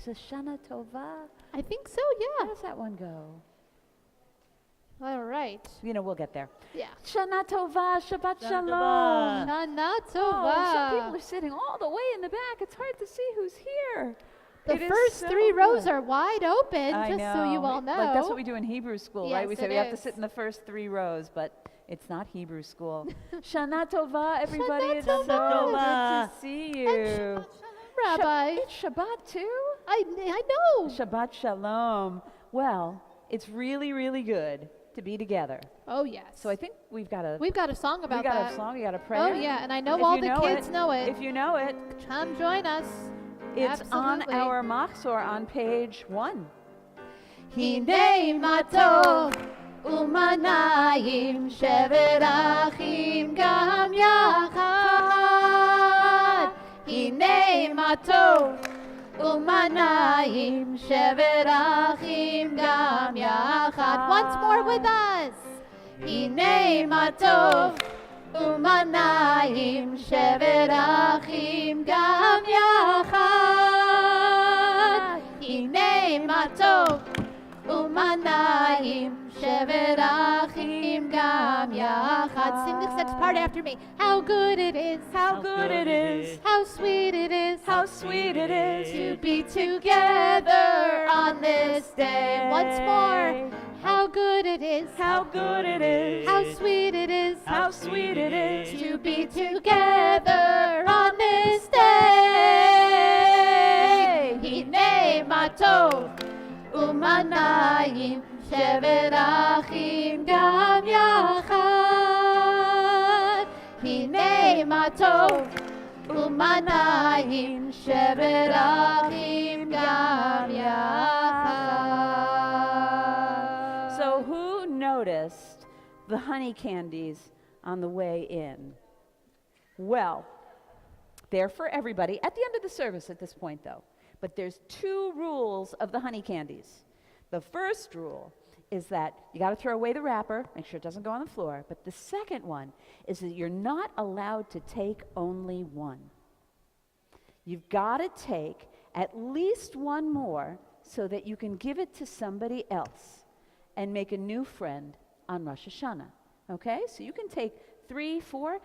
like Shana Tova. I think so, yeah. How does that one go? All right. We'll get there. Yeah. Shana Tova, Shabbat Shana Shalom. Tova. Shana Oh, some people Tova. are sitting all the way in the back. It's hard to see who's here. The It is first so 3 rows good. are wide open, I just so you all know. Like that's what we do in Hebrew school, right? Yes, We say it we have to is. sit in the first 3 rows, but it's not Hebrew school. Shana Tova, everybody. Shana It's so Tova. good to see you. And Shabbat Shalom, Rabbi. It's Shabbat too? I know. Shabbat Shalom. Well, it's really, really good to be together. Oh, yes. So I think we've got a song about we got that. a song, we got a prayer. Oh, yeah, and I know If all you the know kids it, know it. If you know it, Come join us. it's on Absolutely. our Machzor on page 1. Hinei matov umanayim shevet achim gam yachad. Hinei matov umanayim shevet achim gam yachad. Once more with us. Hinei matov umanayim shevet achim gam yachad. Hinei matov umanayim shevet achim gam yachad. Sing this next part after me. How good it is, How good it is, how sweet it is, how sweet it is to be together on this day. Once more. How good it is, how good it is, how sweet it is, how sweet it is to be together on this day. Hinei matov umanayim shevet achim gam yachad. Hinei matov umanayim shevet achim gam yachad. So who noticed the honey candies on the way in? Well, they're for everybody at the end of the service at this point, though. But there's 2 rules of the honey candies. The first rule is that you got to throw away the wrapper, make sure it doesn't go on the floor. But the second one is that you're not allowed to take only one. You've got to take at least one more so that you can give it to somebody else and make a new friend on Rosh Hashana. Okay? So you can take 3, 4,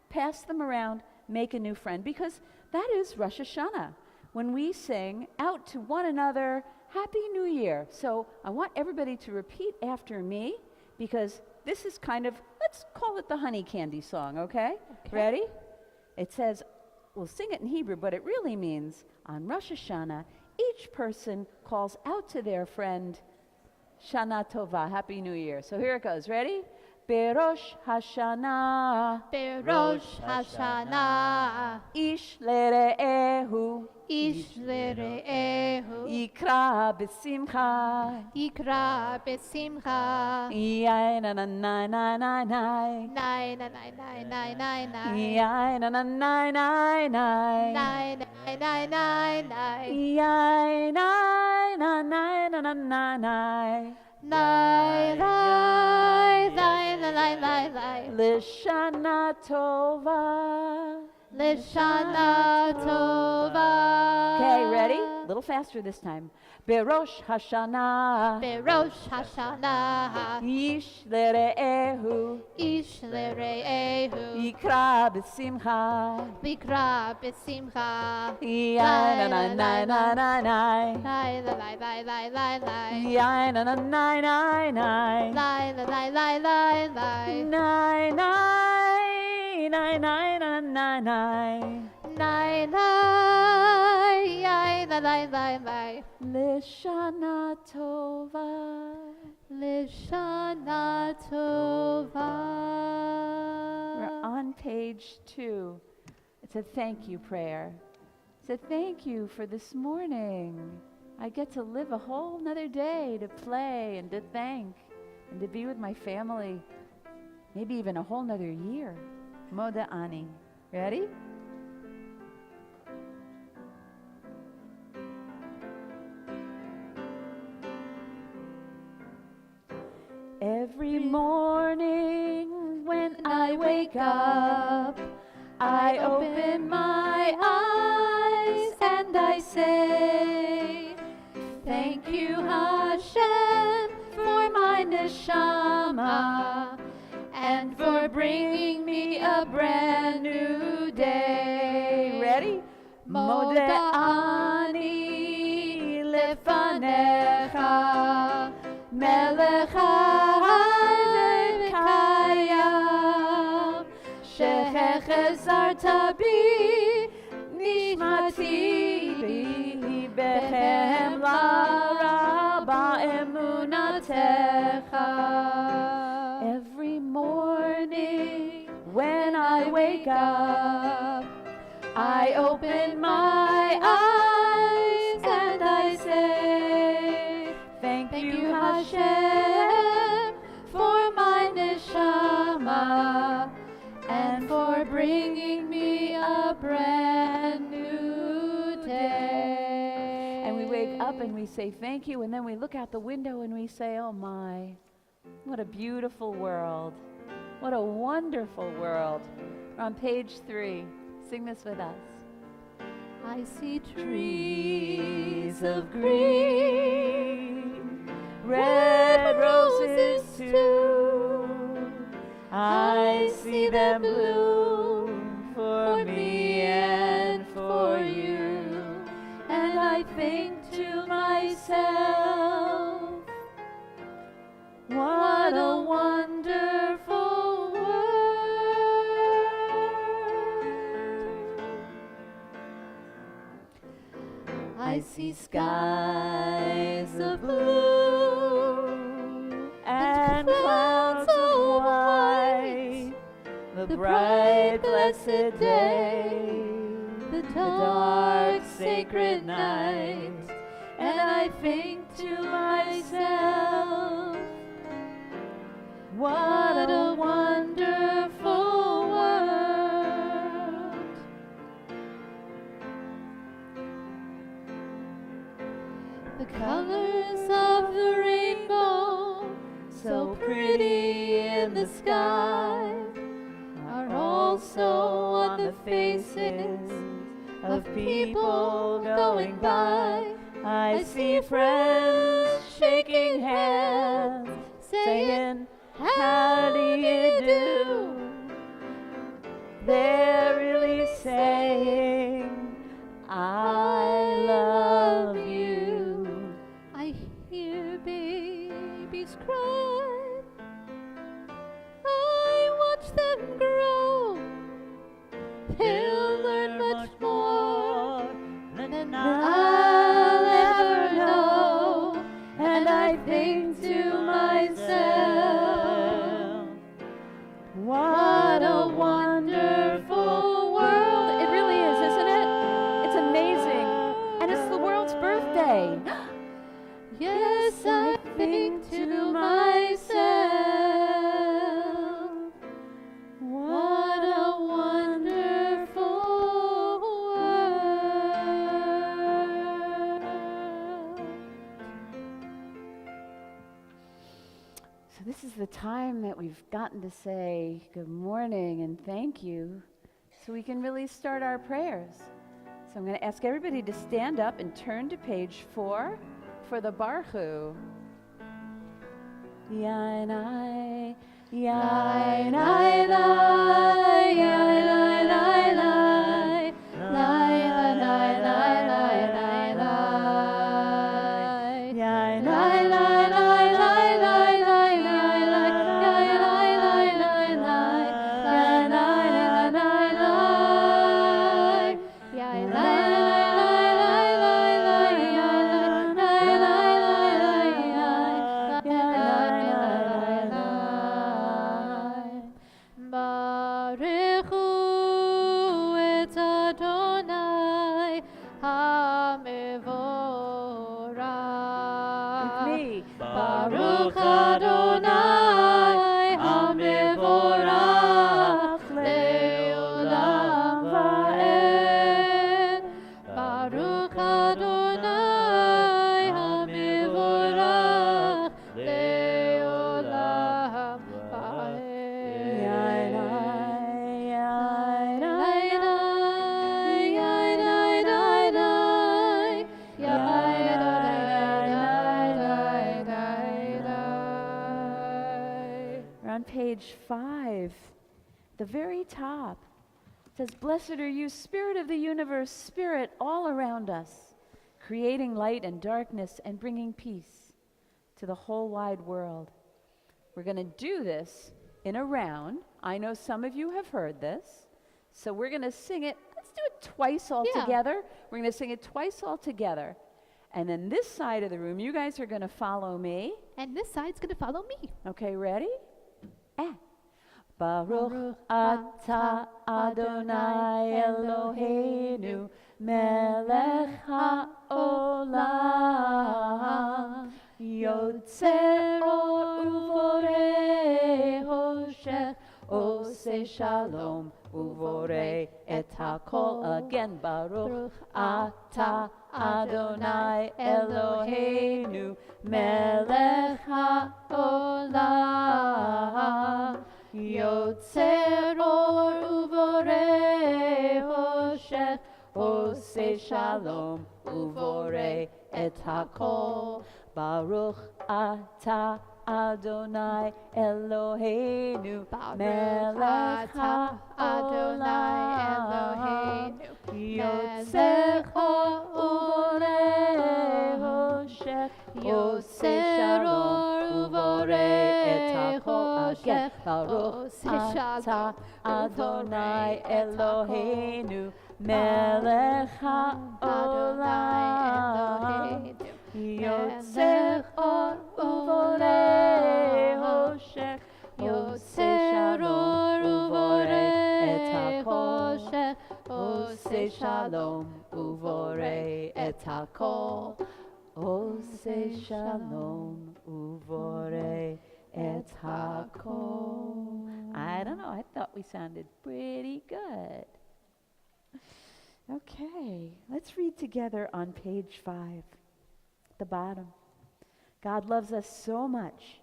pass them around, make a new friend, because that is Rosh Hashana, when we sing out to one another, Happy New Year. So I want everybody to repeat after me, because this is kind of, let's call it the honey candy song, okay? Ready? It says, we'll sing it in Hebrew, but it really means, on Rosh Hashana, each person calls out to their friend, Shana Tova, Happy New Year. So here it goes. Ready? Berosh Hashana, Berosh Hashana, Ish Lere'ehu, Ish Lere'ehu, Yikra B'simcha, Yikra B'simcha, Yai na na na na na na, Nai na nai nai nai nai nai, Yai na na na na na, Nai nai nai nai nai, Yai na na na na na na na, Nai lai lai lai lai lai, Lishana Tova. Lishana Tova. Okay, ready? A little faster this time. Berosh Hashana, Berosh Hashana, Ish Lere'ehu, Ish Lere'ehu, Yikra B'simcha, Likra B'simcha, Yai na na na na na na, Lai lai lai lai lai lai, Yai na na na na na, Lai lai lai lai lai, Nai nai nai nai na na na, Nai lai, Yai lai lai lai lai, Lishana Tova. Lishana Tova. We're on page 2. It's a thank you prayer. It's a thank you for this morning. I get to live a whole nother day to play and to thank and to be with my family. Maybe even a whole nother year. Moda Ani. Ready? Every morning when I wake up, I open my eyes and I say, neshama, and for bringing me a brand new day. Ready? Moda'ani lefanecha, melech ha'ay v'kayam, shechezarta bi nishmati bechem lara ba'emunatecha. Every morning when I wake up, I open my eyes and I say, thank you Hashem for my neshama and for bringing me a brand new day. And we wake up and we say thank you, and then we look out the window and we say, oh my, what a beautiful world. What a wonderful world. We're on page 3. Sing this with us. I see trees of green, red roses too. I see them bloom for me and for you. And I think to myself, what a wonderful world. I see skies of blue and clouds of white, the bright blessed day, the dark sacred night. And I think to myself, what a wonderful world. The colors of the rainbow, so pretty in the sky, are also on the faces of people going by. I see friends shaking hands, saying, how do you do? They're really saying, I love you. I hear babies cry. I watch them grow. They'll learn much more than I'll ever know. And I think to myself, what a wonderful world. It really is, isn't it? It's amazing. And it's the world's birthday. Yes, I think to myself, what a wonderful world. So this is the time that we've gotten to say good morning and thank you so we can really start our prayers. So I'm going to ask everybody to stand up and turn to page 4 for the Baruch. Yainai, yainai, lai, yainai, lai, lai, lai, lai, lai, lai, lai, lai, yainai, lai, lai, lai, lai, lai, lai, lai, yainai, lai, lai, lai, yainai, lai, lai, lai, yainai. Baruch Adonai HaMevorach Le'olam Va'ed. Baruch Adonai HaMevorach Le'olam Va'ed. Yainai, yainai, yainai, yainai, yainai. page 5, the very top. It says, "Blessed are you, Spirit of the universe, Spirit all around us, creating light and darkness and bringing peace to the whole wide world." We're going to do this in a round. I know some of you have heard this, so we're going to sing it. Let's do it twice all together. We're going to sing it twice all together. And then this side of the room, you guys are going to follow me. And this side's going to follow me. Okay, ready? Baruch atah Adonai Eloheinu melech haolam yotzer or uvorei hoshech oseh shalom uvorei et hakol. Again, Baruch atah Adonai Eloheinu melech haolam yotzer or uvorei hoshech oseh shalom uvorei et hakol. Baruch atah Adonai Eloheinu melech haolam yotzer or uvorei hoshech oseh shalom uvorei et hakol. Again, Baruch atah Adonai Eloheinu melech haolam yotzer or uvorei hoshech oseh shalom uvorei et hakol. Oseh shalom uvorei et hakol. Oseh shalom uvorei et hakol. I don't know. I thought we sounded pretty good. Okay, let's read together on page 5, the bottom. God loves us so much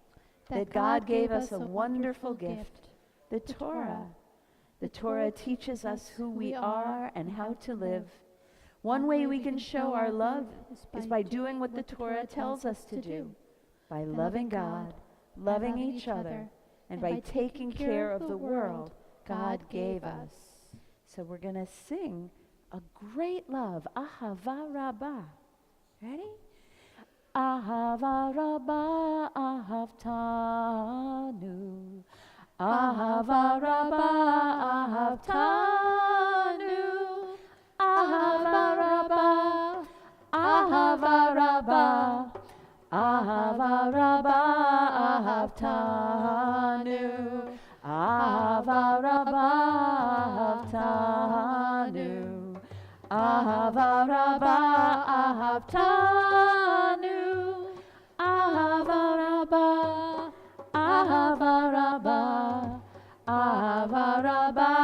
that God gave us a wonderful gift, the Torah. The Torah teaches us who we are and how to live. One way we can show our love is by doing what the Torah tells us to do, by loving God, loving each other, and by taking care of the world God gave us. So we're going to sing a great love, Ahava Rabbah. Ready? Ahava Rabbah ahavtanu. Ahava Rabbah ahavtanu. Ahava Rabbah, Ahava Rabbah, Ahava Rabbah ahavtanu. Ahava Rabbah ahavtanu. Ahava Rabbah ahavtanu. Ahava Rabbah, Ahava Rabbah, Ahava Rabbah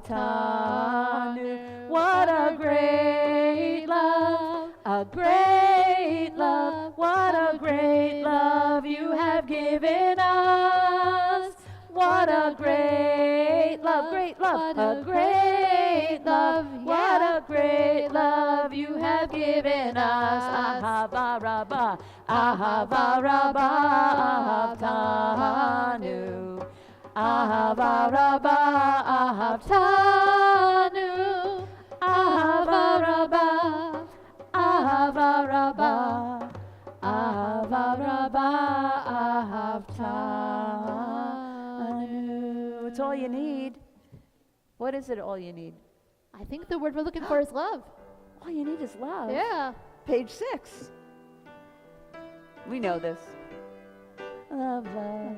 ahavtanu. What a great love, a great love. What a great love you have given us. What a great love, a great love. What a great love you have given us. Ahava Rabbah, Ahava Rabbah ahavtanu. Ahava Rabbah ahavtanu. Ahava Rabbah, Ahava Rabbah, Ahava Rabbah ahavtanu. It's all you need. What is it, all you need? I think the word we're looking for is love. All you need is love. Yeah. Page 6. We know this. Love, love,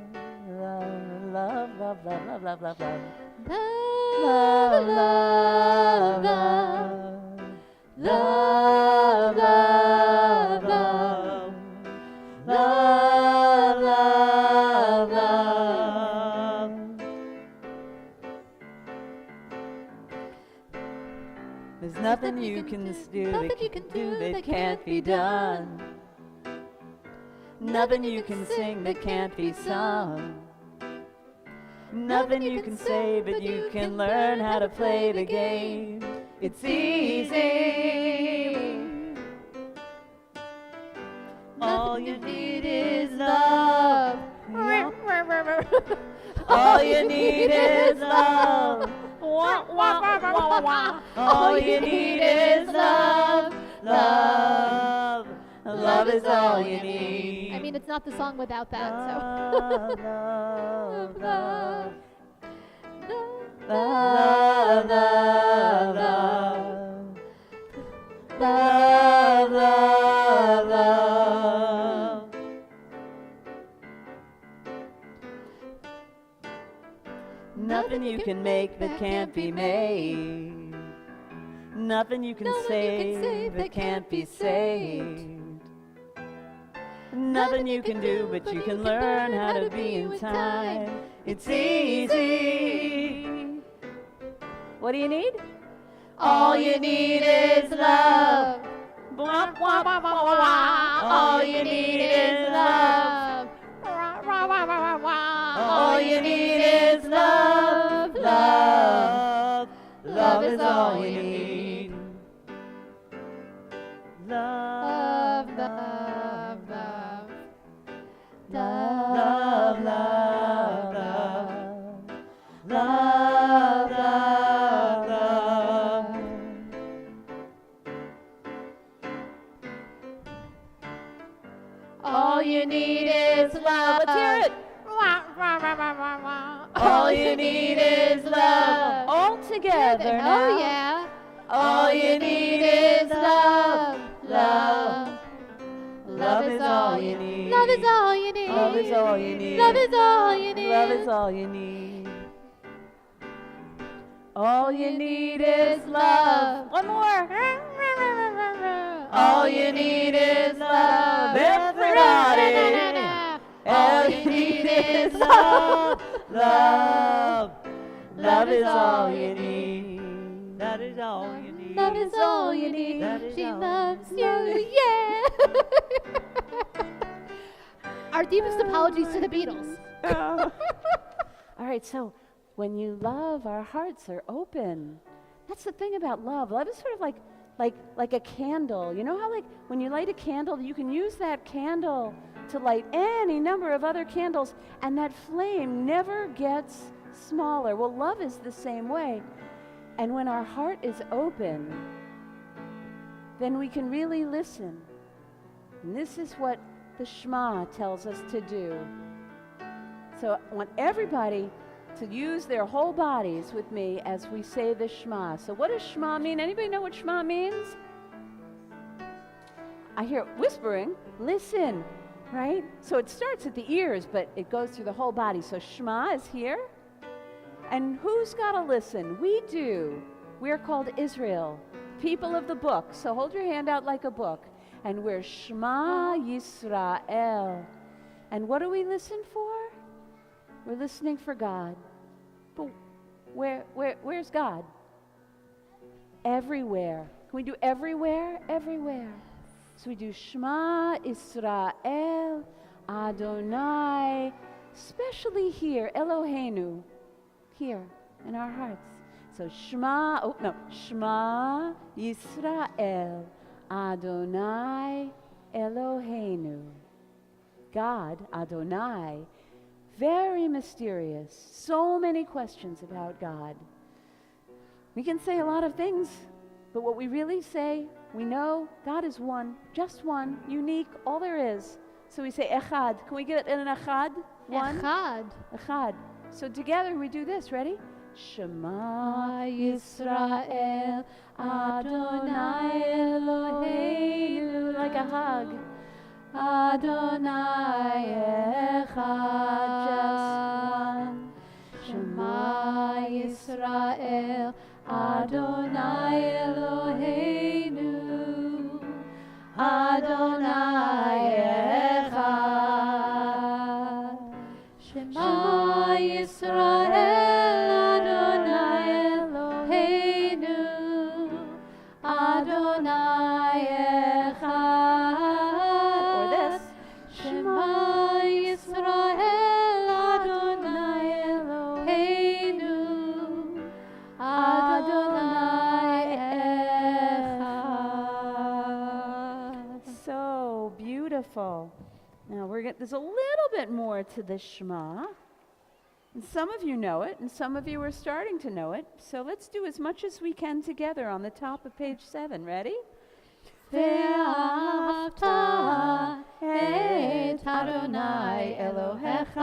love, love, love, love, love, love, love, love. Love, love, love. Love, love, love. Love, love, love. There's nothing you can do that can't be done. Nothing you can sing that can't be sung. Nothing you can say, but you can learn how to play the game. It's easy. All you need is love. All you need is love. Wah, wah, wah, wah, wah. All you need is love. Love. Love is all you need. I mean, it's not the song without that, Love, so. love, love. Love, Love, love, love. Love, love, love. Nothing you can make that can't be made. Nothing you can save that can't be saved. Nothing you can do, but you can learn how to be in time. It's easy. What do you need? All you need is love. Blah, blah, blah, blah, blah. All you need is love. All you need is love. Love. Love is all you need. Love, Love, love, love. love, love, love. Love, love, love. All you need is love. Let's hear it. All you need is love. All together now. Oh, yeah. All you need is love. Love. Love is all you need. Love is all you need. Love is all you need. Love is all you need. Love is all you need. All you need is love. One more. All you need is love. Everybody. All you need is love. Love. Love is all you need. That is all you need. Love is all you need. That is She all loves you you, need. yeah. Our deepest apologies to the Beatles. All right, so when you love, our hearts are open. That's the thing about love. Love is sort of like a candle. You know how like when you light a candle, you can use that candle to light any number of other candles, and that flame never gets smaller. Well, love is the same way. And when our heart is open, then we can really listen. And this is what the Shema tells us to do. So I want everybody to use their whole bodies with me as we say the Shema. So what does Shema mean? Anybody know what Shema means? I hear whispering. Listen, right? So it starts at the ears, but it goes through the whole body. So Shema is here. And who's got to listen? We do. We're called Israel, people of the book. So hold your hand out like a book. And we're Shema Yisrael. And what do we listen for? We're listening for God. But where's God? Everywhere. Can we do everywhere? Everywhere. So we do Shema Israel Adonai, especially here, Eloheinu, here in our hearts. So Shema Yisrael Adonai Eloheinu. God, Adonai, very mysterious. So many questions about God. We can say a lot of things, but what we really say, we know God is one, just one, unique, all there is. So we say Echad. Can we get an Echad? One? Echad. Echad. So together we do this. Ready? Shema Yisrael Adonai Eloheinu. Like a hug. Adonai Echad. Just one. Shema Yisrael Adonai Eloheinu. Adonai Echad. Shema Yisrael Adonai Eloheinu. Adonai Echad. Or this. Shema Yisrael Adonai Eloheinu. Adonai Echad. So beautiful. Now there's a little bit more to the Shema. And some of you know it, and some of you are starting to know it. So let's do as much as we can together on the top of page 7. Ready? ואהבת את אדוני אלוהיך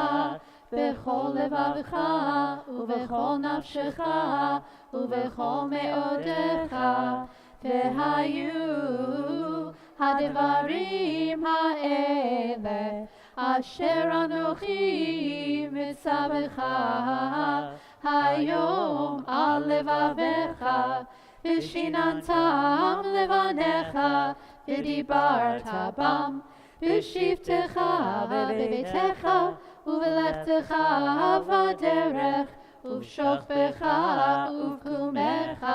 בכל לבבך ובכל נפשך ובכל מאודך, והיו הדברים האלה אשר אנוכי מצווך היום על לבביך, ושיננתם לבניך, ודיברת בם, בשבתך ובביתך, ובלכתך בדרך, ובשוכבך ובקומך,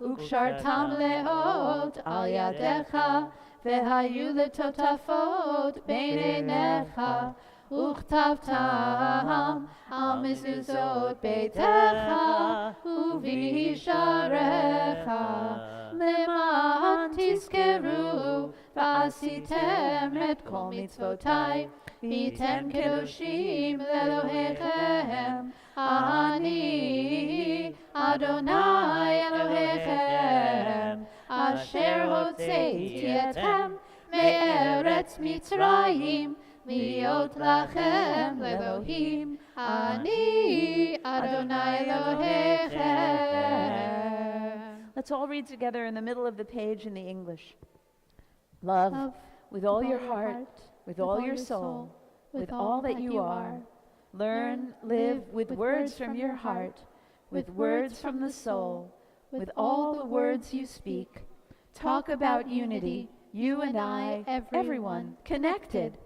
וקשרתם מאוד על ידיך, והיו לטוטפות בין עיניך, וכתבתם על מזוזות ביתך ובשעריך, למען תזכרו ועשיתם את כל מצוותי, והייתם קדושים לאלוהיכם. אני אדוני אלוהיכם, אשר הוצאתי אתכם מארץ מצרים, להיות לכם לאלוהים. אני אדוני אלוהיכם. Let's all read together in the middle of the page in the English. Love with all your heart, with all your soul, with all that you are. Learn, live with words from your heart, with words from the soul, with all the words you speak. Talk about unity, you and I, everyone, connected.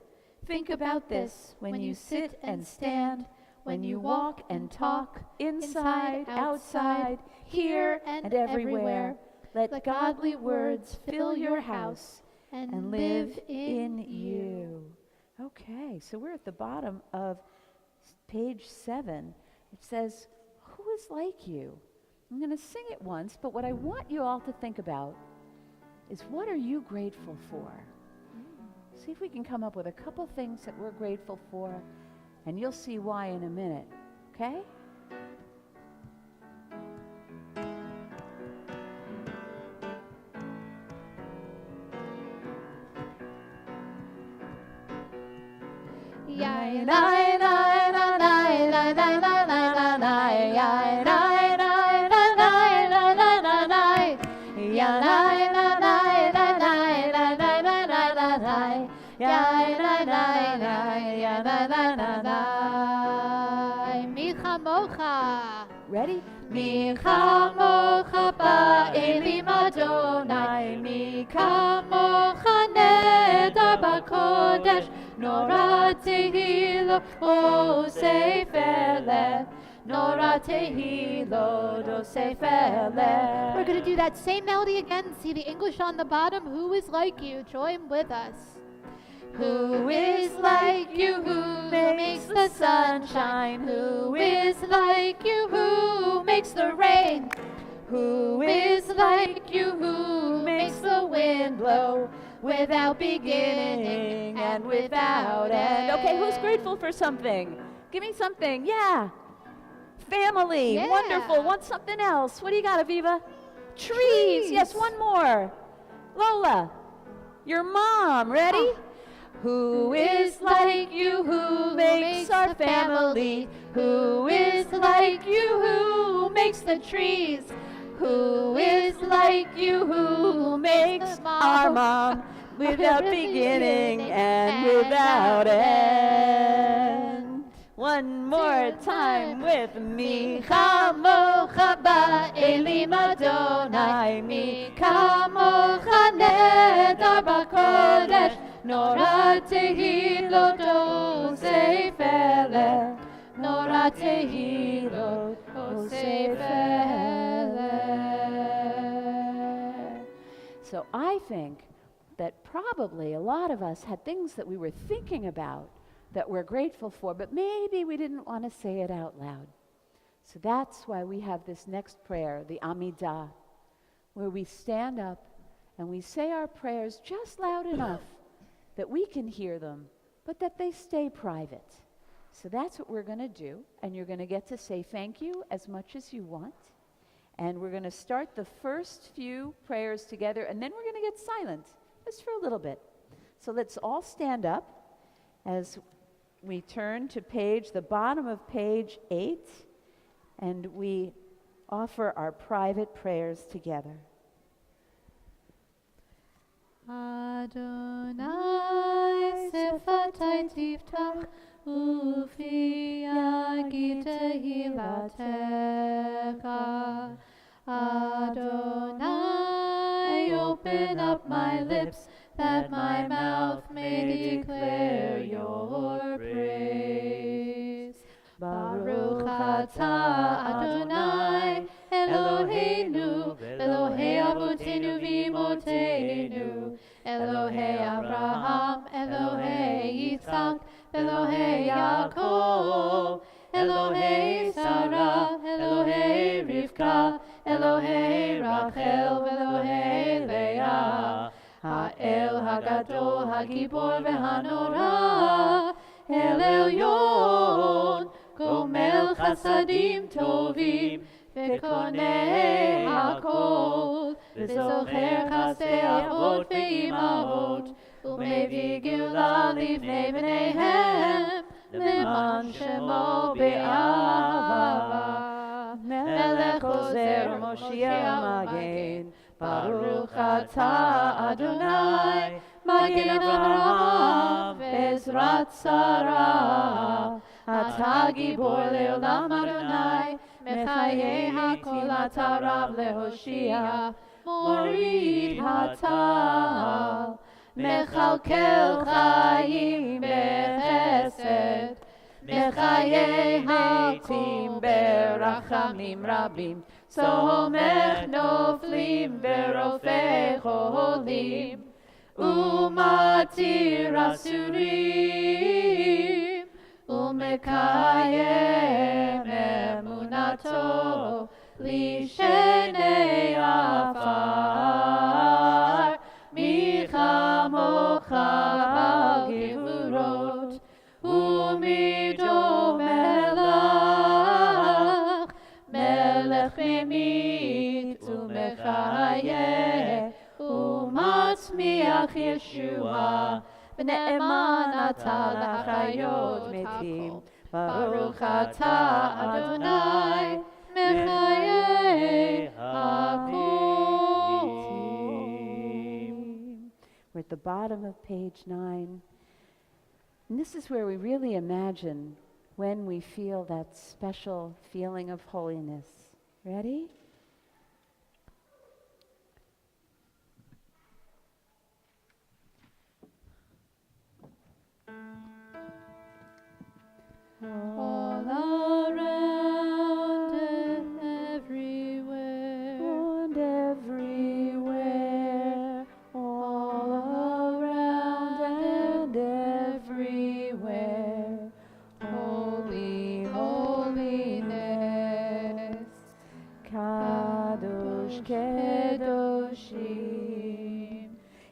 Think about this when you sit and stand, when you walk and talk, inside, outside, here and everywhere. Let godly words fill your house and live in you. Okay, so we're at the bottom of page 7. It says, who is like you? I'm going to sing it once, but what I want you all to think about is, what are you grateful for? See if we can come up with a couple things that we're grateful for, and you'll see why in a minute, okay? Ready? מי כמוך באלים אדוני, מי כמוך נדר בקודש, נורא תהילות אוסף אלך, נורא תהילות אוסף אלך. We're going to do that same melody again. See the English on the bottom. Who is like you? Join with us. Who is like you, who makes the sun shine? Who is like you, who makes the rain? Who is like you, who makes the wind blow without beginning and without end? Okay, who's grateful for something? Give me something. Yeah. Family. Yeah. Wonderful. Want something else? What do you got, Aviva? Trees. Yes, one more. Lola. Your mom. Ready? Who is like you, who makes our family? Who is like you, who makes the trees? Who is like you, who makes our mom without beginning and without end? One more time with me. Kamocha ba'elim Adonai, mi kamocha nedar b'kodesh, nora tehilot osef elech, nora tehilot osef elech. So I think that probably a lot of us had things that we were thinking about that we're grateful for, but maybe we didn't want to say it out loud. So that's why we have this next prayer, the Amidah, where we stand up and we say our prayers just loud enough that we can hear them, but that they stay private. So that's what we're going to do, and you're going to get to say thank you as much as you want. And we're going to start the first few prayers together, and then we're going to get silent just for a little bit. So let's all stand up as we turn to the bottom of page 8, and we offer our private prayers together. Adonai sefatai tiftach ufi yagid tehilatecha. Adonai, open up my lips, that my mouth may declare your praise. Baruch atah Adonai, Eloheinu, Elohei Avotenu v'Imotenu, Elohei Abraham, Elohei Yitzchak, Elohei Yaakov, Elohei Sarah, Elohei Rivka, Elohei Rachel, Elohei Leah, Ha'el Hagadol, Hagibor v'Hanora, El Elyon, Gomel Chasadim Tovim, Vekonei Hakol, V'zocher Chasdei Avot ve'imahot, U'mevii Geula livnei bneihem, Leman Shemo be'ahava. Melech Ozer Moshiach Magen, Baruch atah Adonai, Magen Avraham ve'ezrat Sarah. Atah Gibor le'olam Adonai, Mechayei hakol atah Rav lehoshia, Morid hatal, Mechalkel chayim bechesed, Mechayei metim berachamim rabim, Somech noflim verofei cholim, Umatir asurim, Umekayem emunato, Lishenei afar, Michamocha b'gevurot, Umido melech, Melech memit umechayeh, Umatzmiach Yeshua, V'ne'eman atah l'chayot metim, Baruch atah Adonai, Mechayei hakolim. We're at the bottom of page 9. And this is where we really imagine when we feel that special feeling of holiness. Ready? All around and everywhere, And everywhere, all around and everywhere, holy, holiness, Kadosh Kedoshim,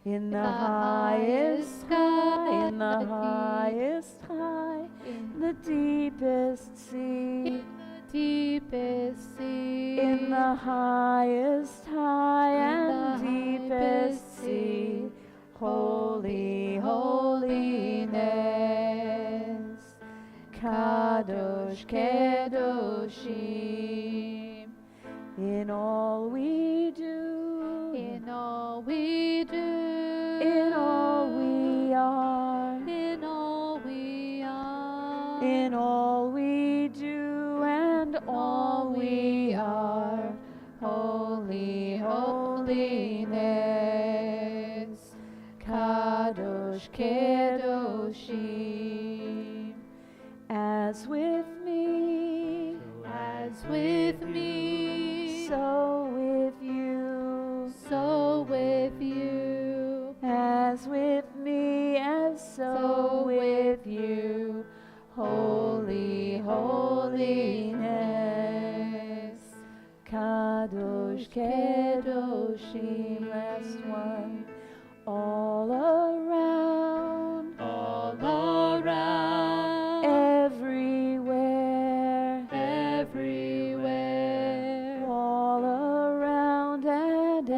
in the highest sky, in the highest high, in the deepest sea, deepest sea, in the highest high and the deepest sea, holy, holiness, Kadosh Kedoshim, in all we do, in all we do, in all we are, in all we are, in all we do and all we are, holy, holiness, Kadosh Kedoshim, as with me, as with me, so with you, so with you, as with me, as so with you, holy, holiness, Kadosh Kedoshim. Last one. All around, all around, everywhere,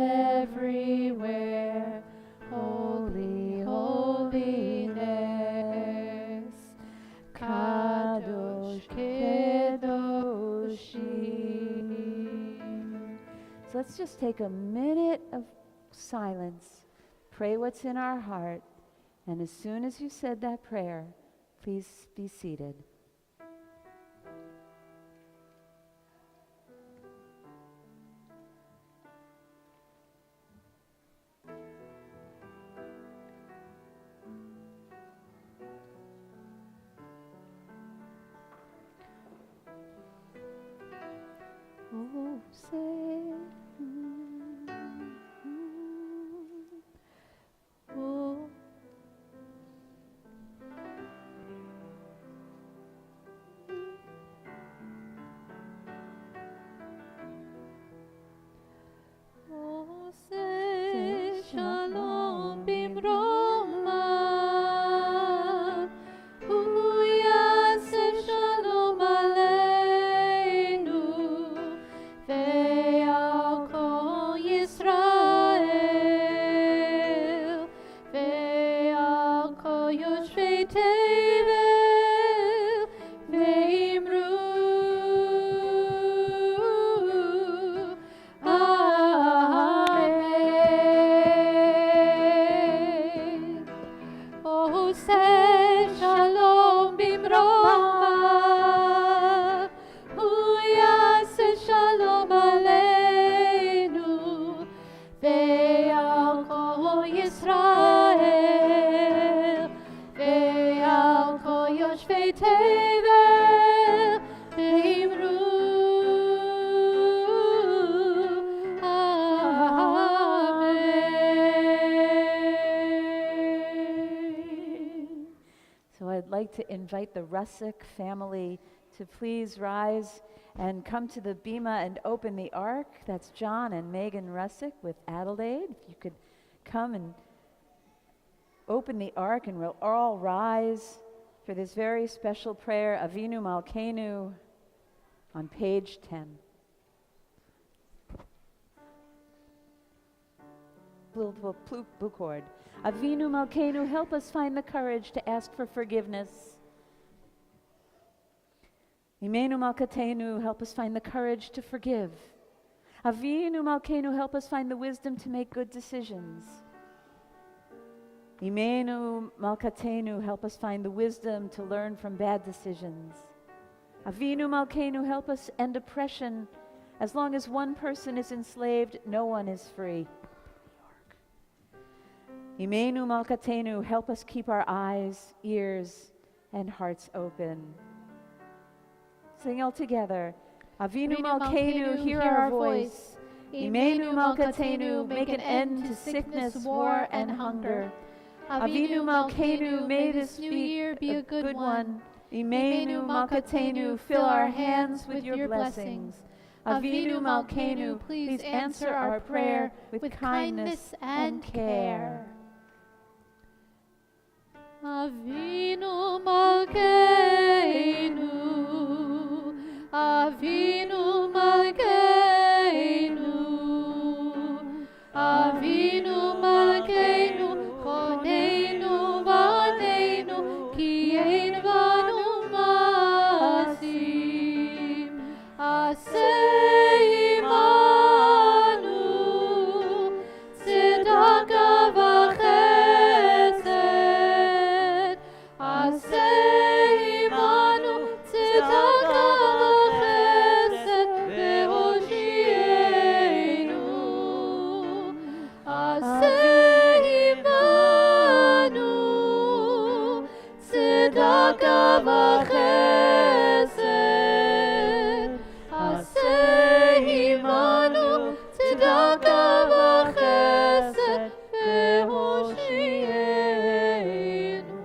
everywhere. Holy, holiness. Kadosh, Kedoshim. So let's just take a minute of silence, pray what's in our heart, and as soon as you said that prayer, please be seated. Oh, say, Oh, oh, say shalom bimroma. Yaseh shalom aleinu. Ve'al kol Yisrael. Ve'al kol yoshvei tevel. Ve'imru Amen. Oh, say shalom bimroma. Yaseh shalom aleinu. Ve'al kol Yisrael. Ve'al kol yoshvei tevel. Ve'imru Amen. So I'd like to invite the Russick family to please rise and come to the bima and open the ark. That's John and Megan Russick with Adelaide. If you could come and open the ark, and we'll all rise for this very special prayer, Avinu Malkeinu, on page 10. Blue chord. Avinu Malkeinu, help us find the courage to ask for forgiveness. Imenu Malkatenu, help us find the courage to forgive. Avinu Malkeinu, help us find the wisdom to make good decisions. Imenu Malkatenu, help us find the wisdom to learn from bad decisions. Avinu Malkeinu, help us end oppression. As long as one person is enslaved, no one is free. Imenu Malkatenu, help us keep our eyes, ears, and hearts open. Sing all together. Avinu Malkeinu, hear our voice. Imenu Malkatenu, make an end to sickness, war, and hunger. Avinu Malkeinu, may this new year be a good one. Imenu Malkatenu, fill our hands with your blessings. Avinu Malkeinu, please answer our prayer with kindness and care. Avinu Malkeinu, Avinu Malkeinu, Avinu Malkeinu, Choneinu Vaneinu, Ki ein vanu masim, Aseh imanu, tzedaka v'chesed, Aseh imanu, tzedaka v'chesed, ve'hoshienu. Aseh imanu, tzedaka v'chesed, Aseh imanu, tzedaka v'chesed, ve'hoshienu.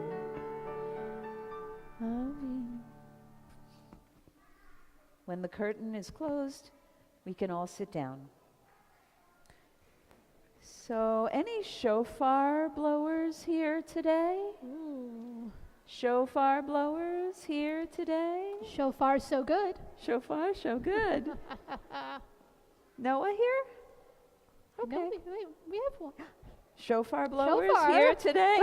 When the curtain is closed, we can all sit down. So, any shofar blowers here today? Shofar blowers here today? Shofar so good. Shofar, so good. Noah here? Okay. No, we have one. Shofar blowers Shofar. here today.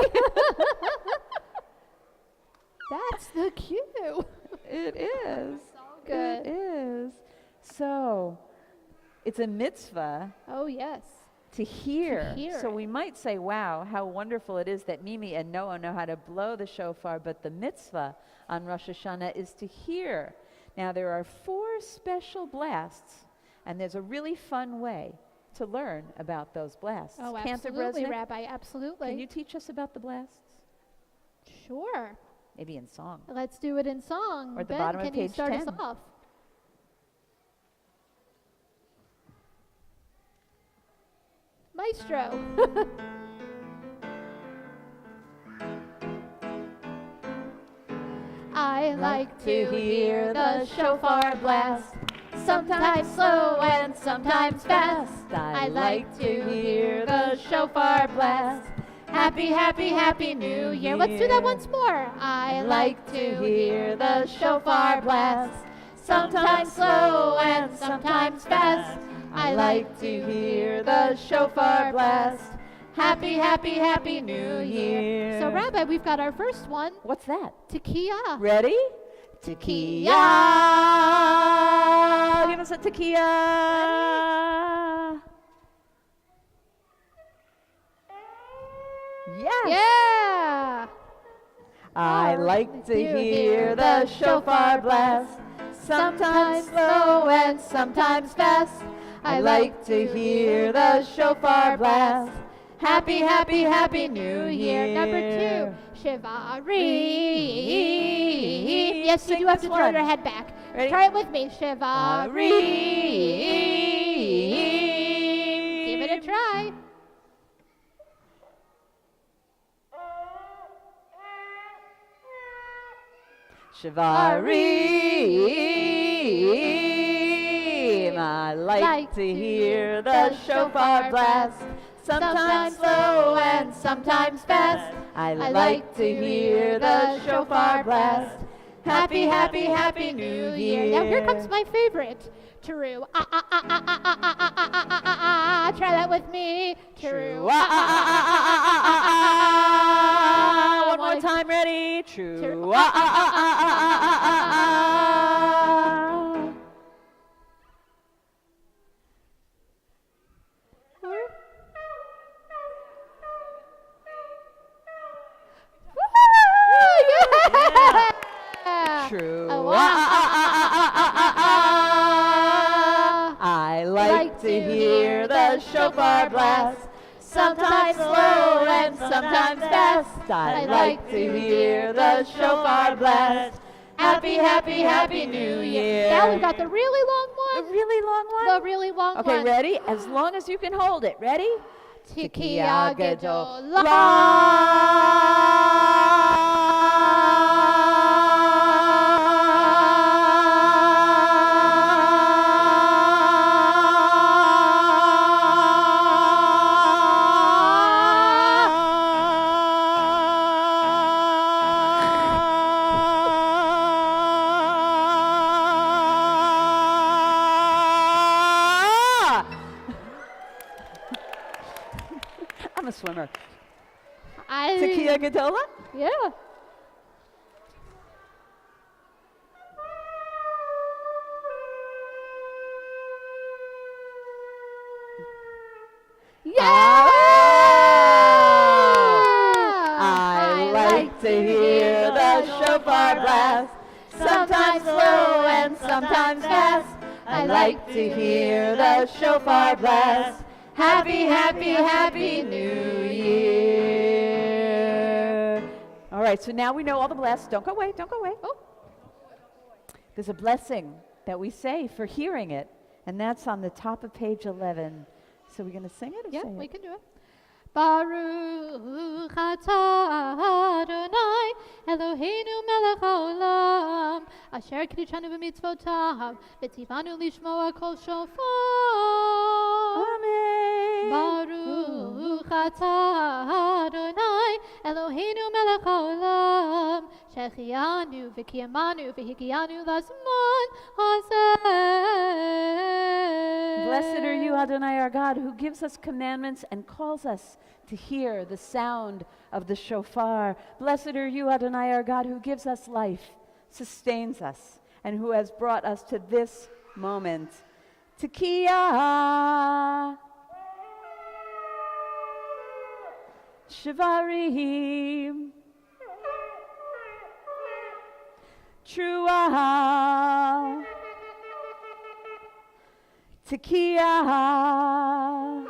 That's the cue. It is. Good. It is. So, it's a mitzvah Oh, yes. to hear. hear So it. we might say, wow, how wonderful it is that Mimi and Noah know how to blow the shofar, but the mitzvah on Rosh Hashanah is to hear. Now, there are 4 special blasts, and there's a really fun way to learn about those blasts. Oh, Cantor absolutely, Bresnik, Rabbi, absolutely. can you teach us about the blasts? Sure. Maybe in song. Let's do it in song. Or at the Ben, bottom of can you page start 10. us off? Maestro. I like to hear the shofar blast, sometimes slow and sometimes fast. I like to hear the shofar blast. Happy, happy, happy New Year. Let's do that once more. I like to hear the shofar blast, sometimes slow and sometimes fast. I like to hear the shofar blast. Happy, happy, happy New Year. So, Rabbi, we've got our first one, What's that? Tekiah. Ready? Tekiah. Give us a tekiah. Yes. Yeah. I like to hear the shofar blast, sometimes slow and sometimes fast. I like to hear the shofar blast. Happy, happy, happy New Year. Number 2, Shivarim. Yes, you Sing do have this to throw one. your head back. Ready? Try it with me. Shivarim. Give it a try. Shivarim. I like to hear the shofar blast, sometimes slow and sometimes fast. I like to hear the shofar blast. Happy, happy, happy New Year. Now here comes my favorite. True. Try that with me. True. One more time, ready? True. True. I like to hear the shofar blast, sometimes slow and sometimes fast. I like to hear the shofar blast. Happy, happy, happy New Year. Now we've got the really long The one. really long one? The really long Okay, one. ready? As long as you can hold it. Ready? Tekiah Gadol. I'm a swimmer. I- Tekiah Gadola? Yeah. Yeah! I like to hear the shofar blast, sometimes slow and sometimes fast. I like to hear the shofar blast. Happy, happy, happy New Year. All right, so now we know all the blasts. Don't go away, don't go away. Oh. There's a blessing that we say for hearing it, and that's on the top of page 11. So we're going to sing it or Yeah, say we it? can do it. Baruch atah Adonai Eloheinu melech haolam asher kiddushanu b'mitzvotav v'tzivanu lishmoa kol shofar. Amen. Baruch atah Adonai Eloheinu melech haolam שהחיינו וקיימנו והגיענו לזמן הזה. Blessed are you, Adonai our God, who gives us commandments and calls us to hear the sound of the shofar. Blessed are you, Adonai our God, who gives us life, sustains us, and who has brought us to this moment. Tekiah, Shvarim, Truah, Tekiah.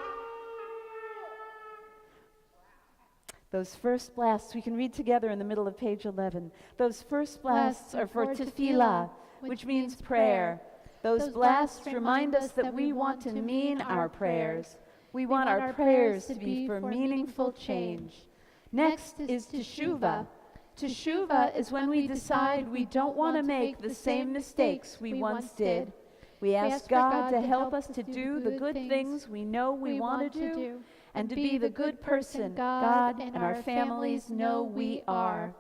Those first blasts we can read together in the middle of page 11. Those first blasts are for tefillah, which means prayer. Those blasts remind us that we want to mean our prayers. We want our prayers to be for meaningful change. Next is teshuvah. Teshuvah is when we decide we don't want to make the same mistakes we once did. We ask God to help us to do the good things we know we want to do, and to be the good person God and our families know we are.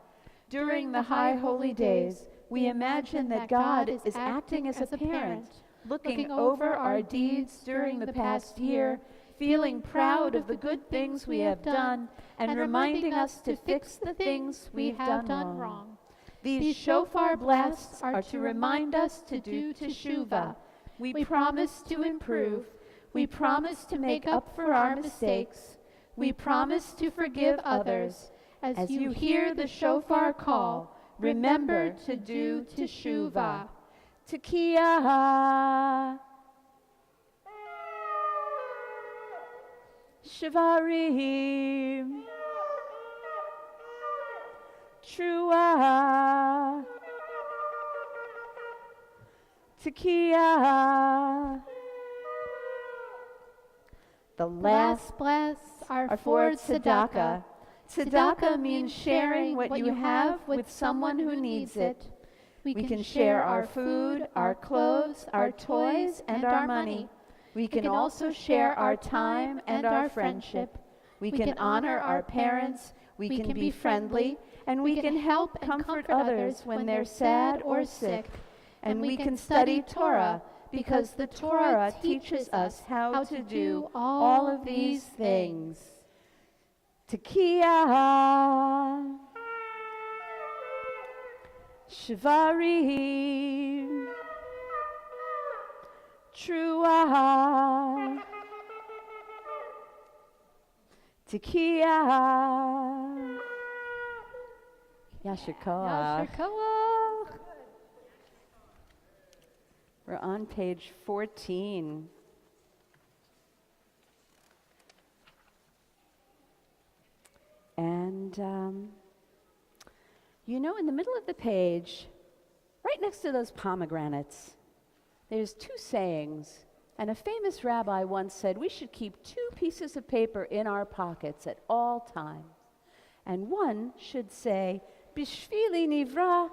During the high holy days, we imagine that God is acting as a parent, looking over our deeds during the past year, feeling proud of the good things we have done, and reminding us to fix the things we've done wrong. These shofar blasts are to remind us to do teshuvah. We promise to improve. We promise to make up for our mistakes. We promise to forgive others. As you hear the shofar call, remember to do teshuvah. Tekiah, Shvarim, Truah, Tekiah. The last blasts are for tzedakah. Tzedakah means sharing what you have with someone who needs it. We can share our food, our clothes, our toys, and our money. We can also share our time and our friendship. We can honor our parents, we can be friendly, and we can help comfort others when they're sad or sick. And we can study Torah, because the Torah teaches us how to do all of these things. Tekiah, Shvarim, Truah, Tekiah, Yashar Koach. We're on page 14. And, you know, in the middle of the page, right next to those pomegranates, there's two sayings. And a famous rabbi once said we should keep two pieces of paper in our pockets at all times. And one should say, Bishvili nivra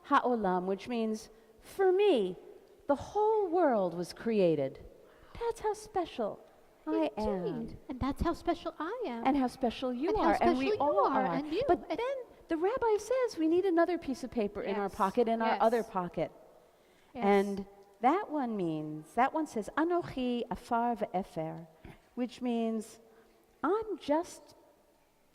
ha'olam, which means, for me, the whole world was created. That's how special I am. And that's how special I am. And how special you And how are. special And we you all are. are. And you. But then the rabbi says we need another piece of paper in our pocket, in our other pocket. Yes. And that one says, Anochi afar ve'efer, which means I'm just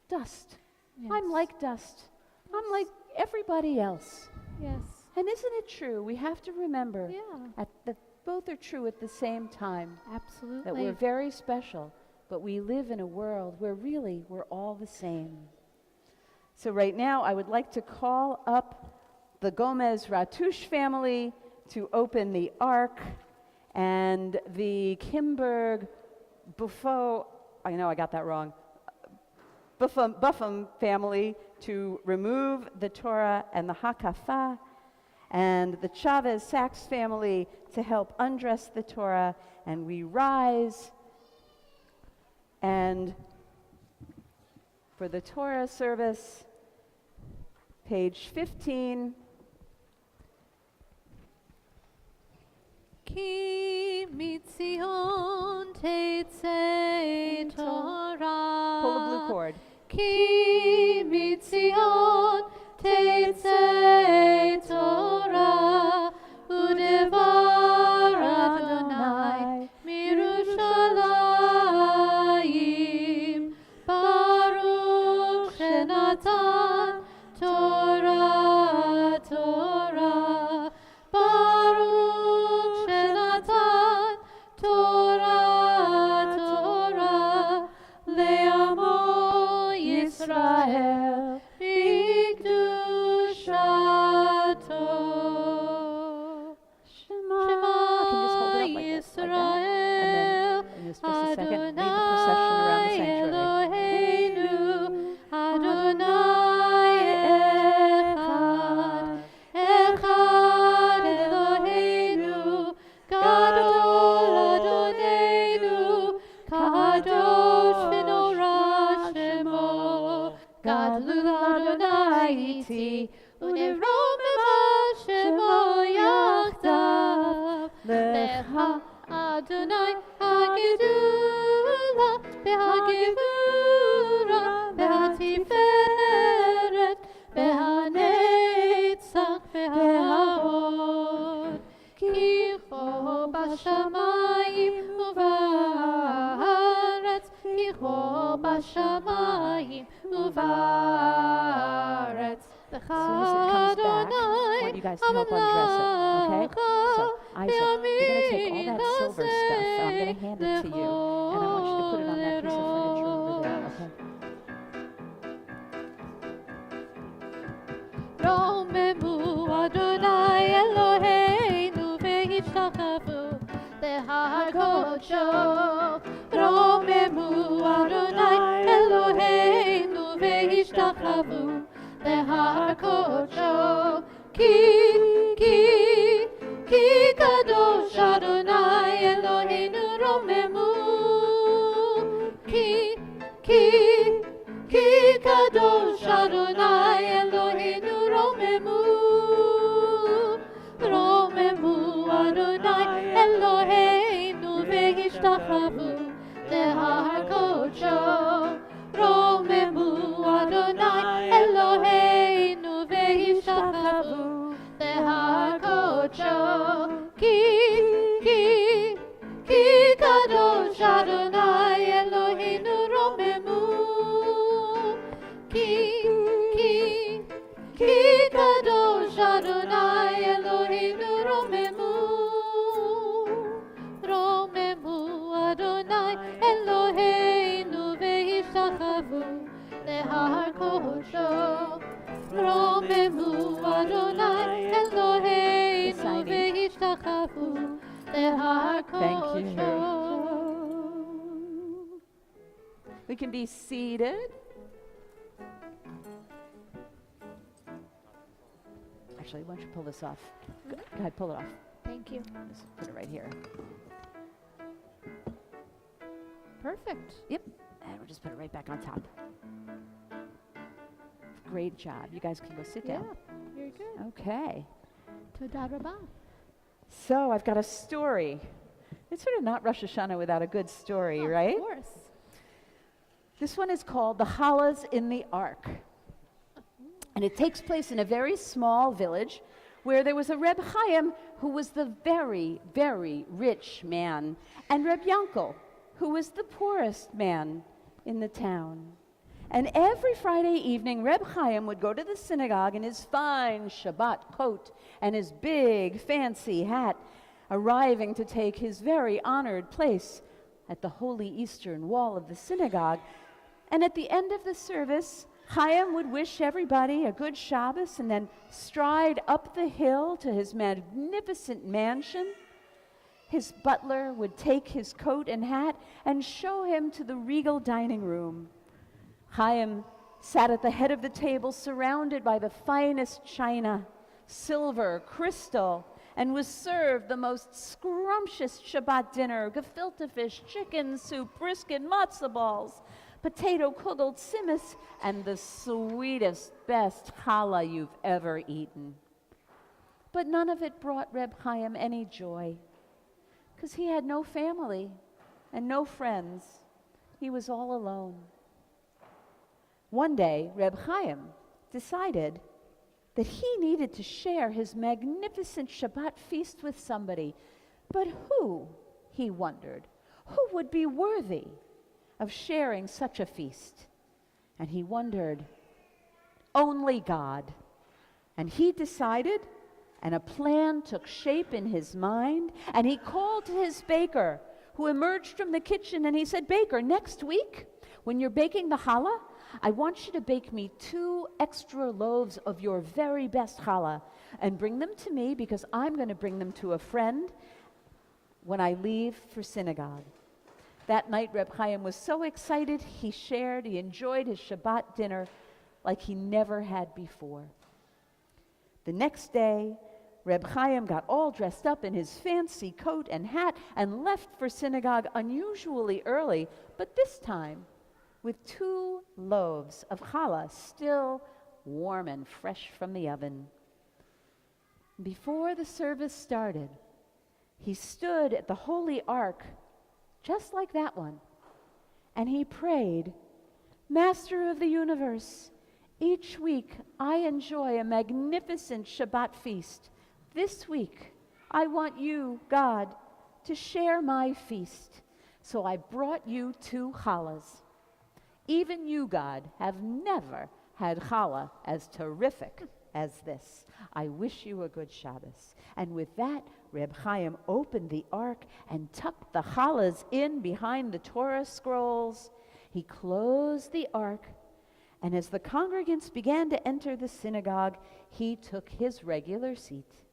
dust. Yes. I'm like dust. I'm like everybody else. Yes. And isn't it true? We have to remember Yeah. that both are true at the same time. Absolutely. That we're very special, but we live in a world where really we're all the same. So right now, I would like to call up the Gomez-Ratush family to open the Ark, and the Kimberg-Buffo, I know I got that wrong, Buffum family to remove the Torah and the Hakafah, and the Chavez-Sachs family to help undress the Torah, and we rise. And for the Torah service, page 15. Ki mitzion tetzei Torah. Pull the blue cord. Ki mitzion tetzei Eitzei Torah u'devar Adonai mirushalayim Baruch shenatan Torah Torah Baruch shenatan Torah Torah le'amo Yisrael b'kedushato Shema. Can you just hold it up like this, like that? And then just a second, lead the procession around the sanctuary. Adonai Echad Eloheinu, Gadol Adonenu, Kadosh v'norah Shemo, Gadlu Adonai iti, u'nerom ema Shemo yachdav, Lecha Adonai hagedula, v'hagevura, v'hatiferet, v'hanetzach, v'hahod, ki cho b'shamayim u'va'aretz, ki cho b'shamayim u'va'aretz, As soon as it comes back, I want you guys to help undress it, okay? So, Isaac, you're going to take all that silver stuff, and I'm going to hand it to you, and I want you to put it on that piece of furniture over there, okay? Romemu Adonai Eloheinu ve'ishtachavu lehar kodsho. Romemu Adonai Eloheinu ve'ishtachavu lehar kodsho. Ki kadosh Adonai Eloheinu romemu. Ki kadosh Adonai Eloheinu romemu. Romemu Adonai Eloheinu ve'ishtachavu lehar kodsho. Romemu Adonai Eloheinu ve'ishtachavu lehar kodsho. Ki kadosh Adonai Eloheinu romemu. Ki kadosh Adonai Eloheinu romemu. Romemu Adonai Eloheinu ve'ishtachavu lehar kodsho. Romemu Adonai Eloheinu ve'ishtachavu lehar kodsho. We can be seated. Actually, why don't you pull this off? Go ahead, pull it off. Thank you. Just put it right here. Perfect. Yep. And we'll just put it right back on top. Great job. You guys can go sit Yeah, down. very good. Okay. Toda rabah. So I've got a story. It's sort of not Rosh Hashana without a good story, right? Of course. This one is called The Challahs in the Ark. And it takes place in a very small village where there was a Reb Chaim who was the very, very rich man, and Reb Yankel, who was the poorest man in the town. And every Friday evening, Reb Chaim would go to the synagogue in his fine Shabbat coat and his big fancy hat, arriving to take his very honored place at the holy eastern wall of the synagogue. And at the end of the service, Chaim would wish everybody a good Shabbos and then stride up the hill to his magnificent mansion. His butler would take his coat and hat and show him to the regal dining room. Chaim sat at the head of the table surrounded by the finest china, silver, crystal, and was served the most scrumptious Shabbat dinner, gefilte fish, chicken soup, brisket, matzah balls, potato kugel tzimmus, and the sweetest, best challah you've ever eaten. But none of it brought Reb Chaim any joy, because he had no family and no friends. He was all alone. One day, Reb Chaim decided that he needed to share his magnificent Shabbat feast with somebody. But who, he wondered, who would be worthy of sharing such a feast? And he wondered, only God. And he decided, and a plan took shape in his mind, and he called to his baker, who emerged from the kitchen, and he said, "Baker, next week, when you're baking the challah, I want you to bake me 2 extra loaves of your very best challah, and bring them to me, because I'm going to bring them to a friend when I leave for synagogue." That night, Reb Chaim was so excited, he enjoyed his Shabbat dinner like he never had before. The next day, Reb Chaim got all dressed up in his fancy coat and hat and left for synagogue unusually early, but this time with 2 loaves of challah still warm and fresh from the oven. Before the service started, he stood at the Holy Ark, just like that one, and he prayed, "Master of the universe, each week I enjoy a magnificent Shabbat feast. This week I want you, God, to share my feast. So I brought you 2 challahs. Even you, God, have never had challah as terrific as this. I wish you a good Shabbos." And with that, Reb Chaim opened the ark and tucked the challahs in behind the Torah scrolls. He closed the ark, and as the congregants began to enter the synagogue, he took his regular seat.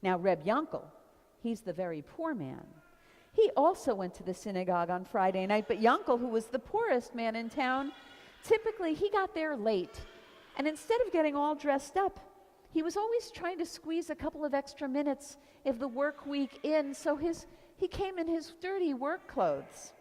Now, Reb Yankel, he's the very poor man. He also went to the synagogue on Friday night, but Yankel, who was the poorest man in town, typically he got there late. And instead of getting all dressed up, he was always trying to squeeze a couple of extra minutes of the work week in, so he came in his dirty work clothes.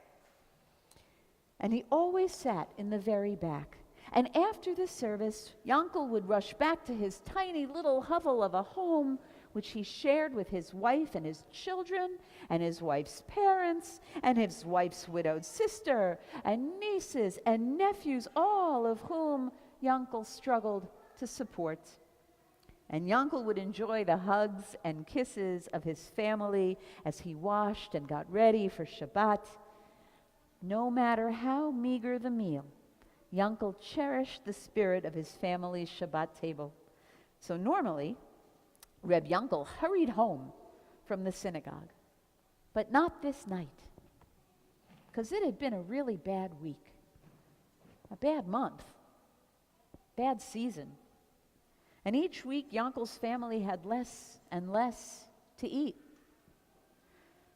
And he always sat in the very back. And after the service, Yankel would rush back to his tiny little hovel of a home, which he shared with his wife and his children and his wife's parents and his wife's widowed sister and nieces and nephews, all of whom Yankel struggled to support. And Yankel would enjoy the hugs and kisses of his family as he washed and got ready for Shabbat. No matter how meager the meal, Yankel cherished the spirit of his family's Shabbat table. So normally, Reb Yankel hurried home from the synagogue, but not this night, because it had been a really bad week, a bad month, bad season. And each week, Yankel's family had less and less to eat.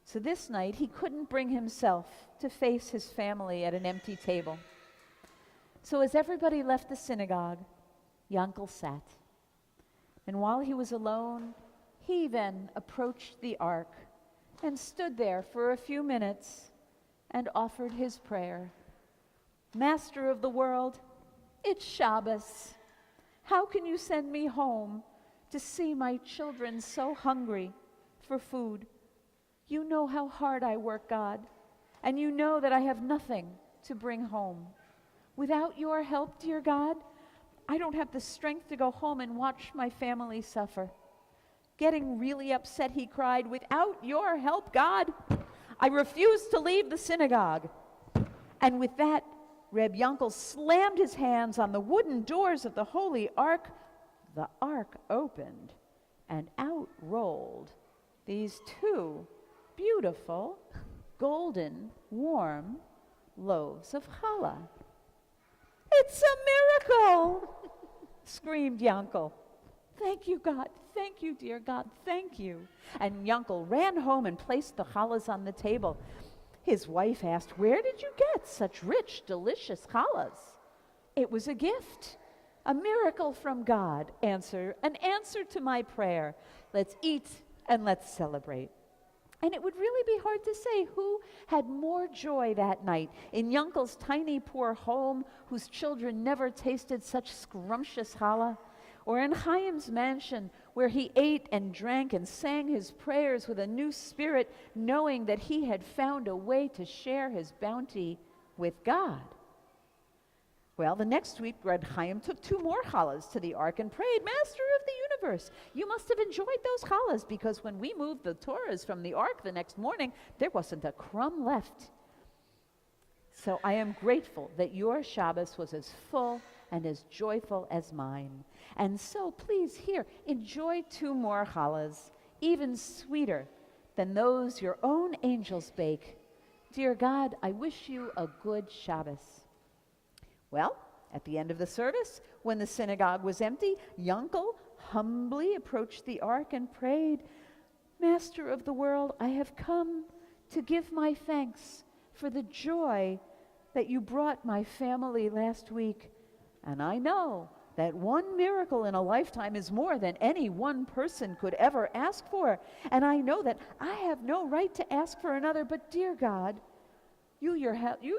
So this night, he couldn't bring himself to face his family at an empty table. So as everybody left the synagogue, Yankel sat. And while he was alone, he then approached the ark and stood there for a few minutes and offered his prayer. "Master of the world, it's Shabbos. How can you send me home to see my children so hungry for food? You know how hard I work, God, and you know that I have nothing to bring home. Without your help, dear God, I don't have the strength to go home and watch my family suffer." Getting really upset, he cried, "Without your help, God, I refuse to leave the synagogue." And with that, Reb Yankel slammed his hands on the wooden doors of the Holy Ark. The ark opened, and out rolled these 2 beautiful, golden, warm loaves of challah. "It's a miracle!" screamed Yankel. "Thank you, God. Thank you, dear God. Thank you." And Yankel ran home and placed the challahs on the table. His wife asked, "Where did you get such rich, delicious challahs?" "It was a gift, a miracle from God, an answer to my prayer. Let's eat and let's celebrate." And it would really be hard to say who had more joy that night, in Yankel's tiny poor home, whose children never tasted such scrumptious challah, or in Chaim's mansion, where he ate and drank and sang his prayers with a new spirit, knowing that he had found a way to share his bounty with God. Well, the next week, Reb Chaim took 2 more challahs to the ark and prayed, Master of the universe, you must have enjoyed those challahs, because when we moved the Torahs from the ark the next morning, there wasn't a crumb left. So I am grateful that your Shabbos was as full and as joyful as mine. And so please, here, enjoy 2 more challahs, even sweeter than those your own angels bake. Dear God, I wish you a good Shabbos. Well, at the end of the service, when the synagogue was empty, Yankel humbly approached the ark and prayed, Master of the world, I have come to give my thanks for the joy that you brought my family last week. And I know that one miracle in a lifetime is more than any one person could ever ask for. And I know that I have no right to ask for another, but dear God, you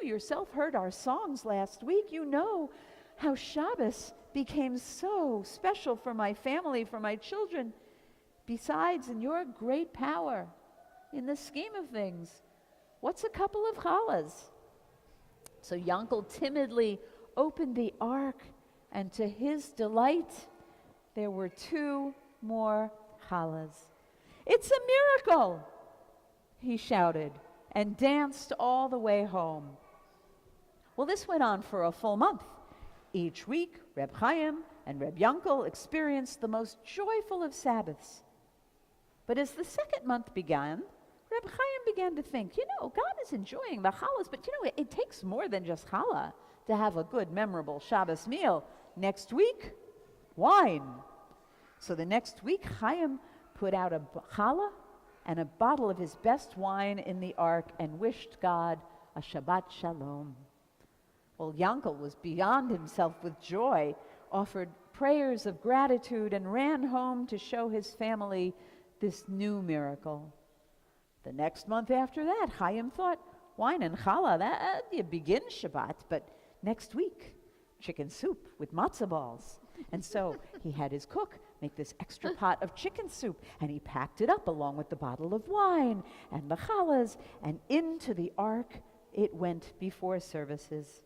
yourself heard our songs last week. You know how Shabbos became so special for my family, for my children. Besides, in your great power, in the scheme of things, what's a couple of challahs? So Yankel timidly opened the ark, and to his delight, there were 2 more challahs. It's a miracle, he shouted, and danced all the way home. Well, this went on for a full month. Each week, Reb Chaim and Reb Yankel experienced the most joyful of Sabbaths. But as the 2nd month began, Reb Chaim began to think, God is enjoying the challahs, but it takes more than just challah to have a good, memorable Shabbos meal. Next week, wine. So the next week, Chaim put out a challah and a bottle of his best wine in the ark and wished God a Shabbat Shalom. Well, Yankel was beyond himself with joy, offered prayers of gratitude, and ran home to show his family this new miracle. The next month after that, Chaim thought, wine and challah, that you begin Shabbat, but next week, chicken soup with matzah balls. And so he had his cook make this extra pot of chicken soup, and he packed it up along with the bottle of wine and the challahs, and into the ark it went before services.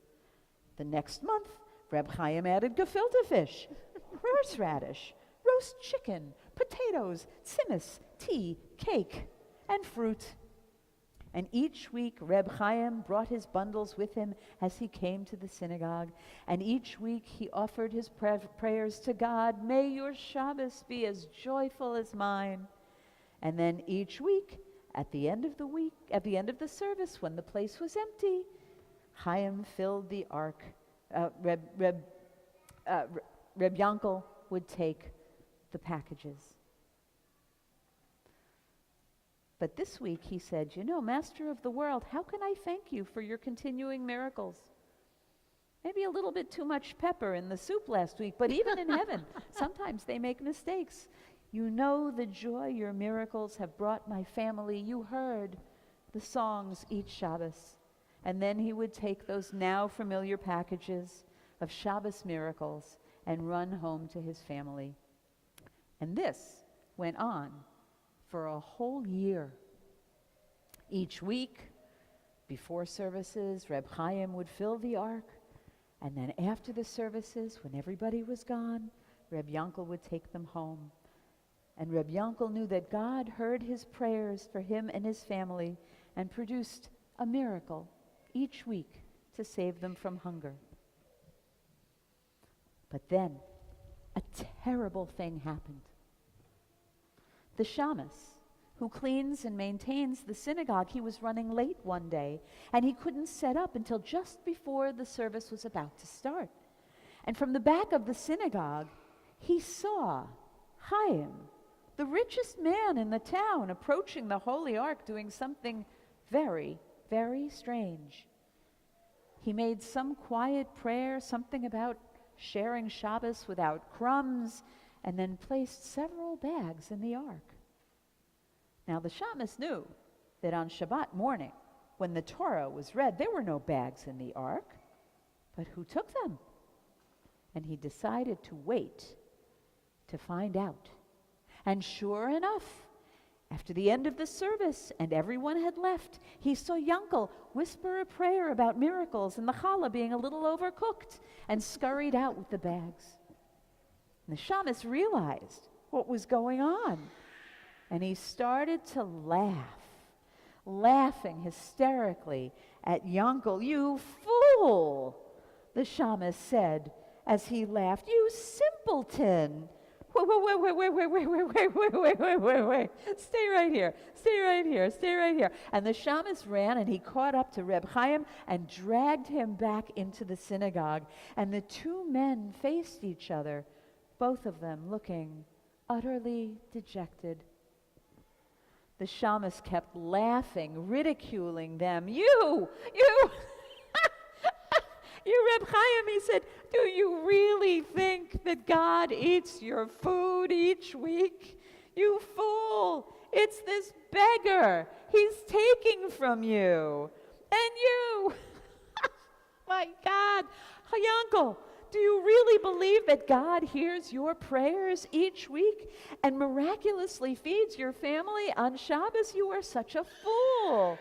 The next month, Reb Chaim added gefilte fish, horseradish, roast chicken, potatoes, tzimmus, tea, cake, and fruit. And each week Reb Chaim brought his bundles with him as he came to the synagogue. And each week he offered his prayers to God, may your Shabbos be as joyful as mine. And then each week, at the end of the service, when the place was empty, Chaim filled the ark. Reb Yankel would take the packages. But this week he said, Master of the world, how can I thank you for your continuing miracles? Maybe a little bit too much pepper in the soup last week, but even in heaven, sometimes they make mistakes. You know the joy your miracles have brought my family. You heard the songs each Shabbos. And then he would take those now familiar packages of Shabbos miracles and run home to his family. And this went on for a whole year. Each week, before services, Reb Chaim would fill the ark, and then after the services, when everybody was gone, Reb Yankel would take them home. And Reb Yankel knew that God heard his prayers for him and his family and produced a miracle each week to save them from hunger. But then, a terrible thing happened. The shamus, who cleans and maintains the synagogue, he was running late one day, and he couldn't set up until just before the service was about to start. And from the back of the synagogue, he saw Chaim, the richest man in the town, approaching the holy ark doing something very, very strange. He made some quiet prayer, something about sharing Shabbos without crumbs, and then placed several bags in the ark. Now the shamus knew that on Shabbat morning, when the Torah was read, there were no bags in the ark, but who took them? And he decided to wait to find out. And sure enough, After the end of the service and everyone had left, he saw Yankel whisper a prayer about miracles and the challah being a little overcooked and scurried out with the bags. And the shamus realized what was going on, and he started to laugh, laughing hysterically at Yankel. "You fool," the shamus said as he laughed. "You simpleton. Wait. Stay right here. And the shamus ran and he caught up to Reb Chaim and dragged him back into the synagogue. And the two men faced each other, both of them looking utterly dejected. The shamus kept laughing, ridiculing them. You, Reb Chaim," he said, "do you really think that God eats your food each week? You fool! It's this beggar. He's taking from you. And you, my God, Yankel, do you really believe that God hears your prayers each week and miraculously feeds your family on Shabbos? You are such a fool.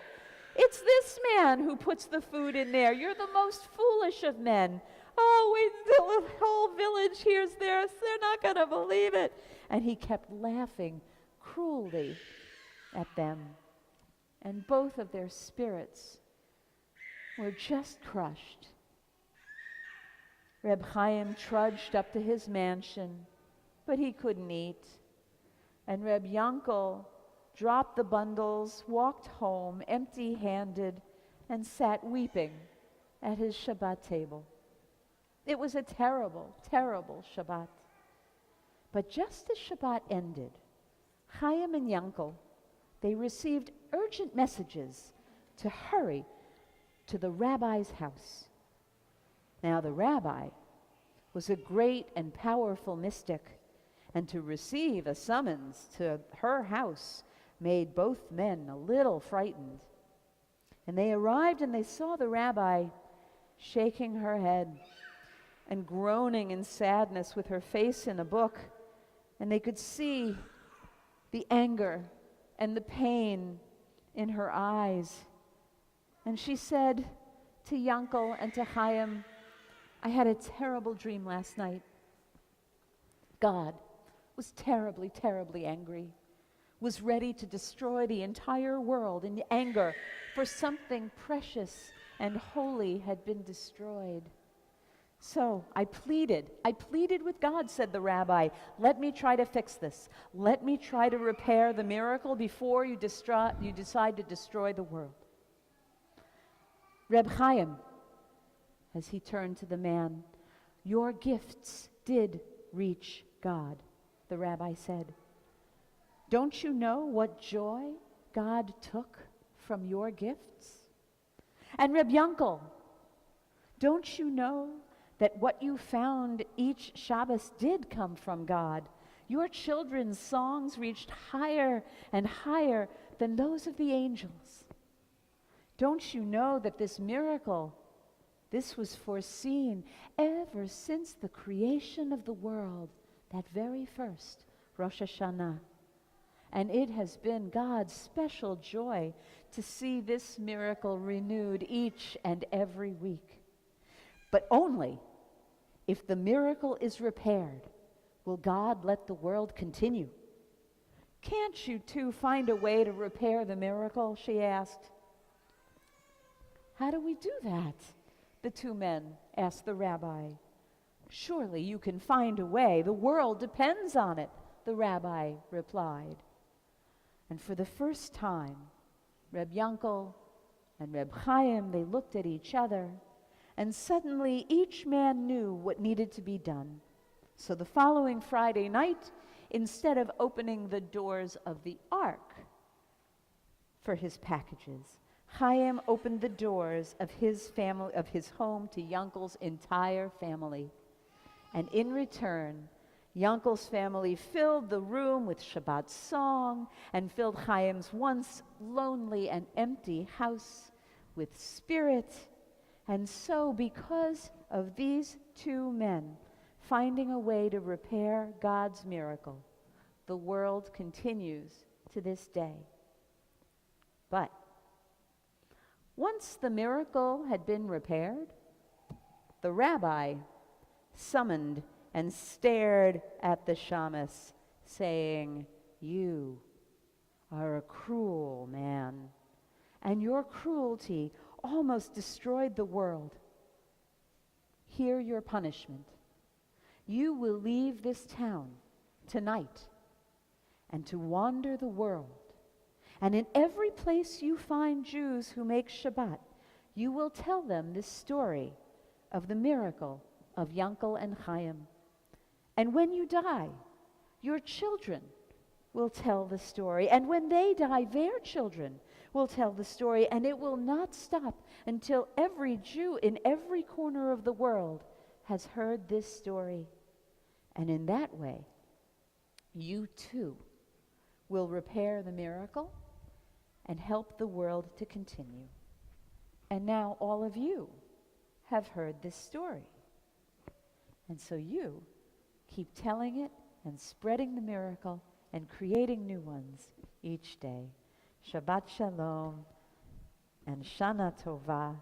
It's this man who puts the food in there. You're the most foolish of men. Oh, wait until the whole village hears this. They're not going to believe it." And he kept laughing cruelly at them. And both of their spirits were just crushed. Reb Chaim trudged up to his mansion, but he couldn't eat. And Reb Yankel dropped the bundles, walked home empty-handed, and sat weeping at his Shabbat table. It was a terrible, terrible Shabbat. But just as Shabbat ended, Chaim and Yankel, they received urgent messages to hurry to the rabbi's house. Now the rabbi was a great and powerful mystic, and to receive a summons to her house made both men a little frightened. And they arrived and they saw the rabbi shaking her head and groaning in sadness with her face in a book. And they could see the anger and the pain in her eyes. And she said to Yankel and to Chaim, "I had a terrible dream last night. God was terribly, terribly angry, was ready to destroy the entire world in anger for something precious and holy had been destroyed. So I pleaded with God," said the rabbi, "let me try to fix this. Let me try to repair the miracle before you decide to destroy the world." Reb Chaim, as he turned to the man, "Your gifts did reach God," the rabbi said. "Don't you know what joy God took from your gifts? And Reb Yankel, don't you know that what you found each Shabbos did come from God? Your children's songs reached higher and higher than those of the angels. Don't you know that this miracle, this was foreseen ever since the creation of the world, that very first Rosh Hashana? And it has been God's special joy to see this miracle renewed each and every week. But only if the miracle is repaired will God let the world continue. Can't you two find a way to repair the miracle?" she asked. "How do we do that?" the two men asked the rabbi. "Surely you can find a way. The world depends on it," the rabbi replied. And for the first time, Reb Yankel and Reb Chaim, they looked at each other, and suddenly each man knew what needed to be done. So the following Friday night, instead of opening the doors of the ark for his packages, Chaim opened the doors of his family, of his home, to Yankel's entire family. And in return, Yankel's family filled the room with Shabbat song and filled Chaim's once lonely and empty house with spirit. And so, because of these two men finding a way to repair God's miracle, the world continues to this day. But once the miracle had been repaired, the rabbi summoned and stared at the shamus, saying, "You are a cruel man, and your cruelty almost destroyed the world. Hear your punishment. You will leave this town tonight and to wander the world. And in every place you find Jews who make Shabbat, you will tell them this story of the miracle of Yankel and Chaim. And when you die, your children will tell the story. And when they die, their children will tell the story. And it will not stop until every Jew in every corner of the world has heard this story. And in that way, you too will repair the miracle and help the world to continue. And now all of you have heard this story. And so you keep telling it and spreading the miracle and creating new ones each day. Shabbat Shalom and Shana Tova.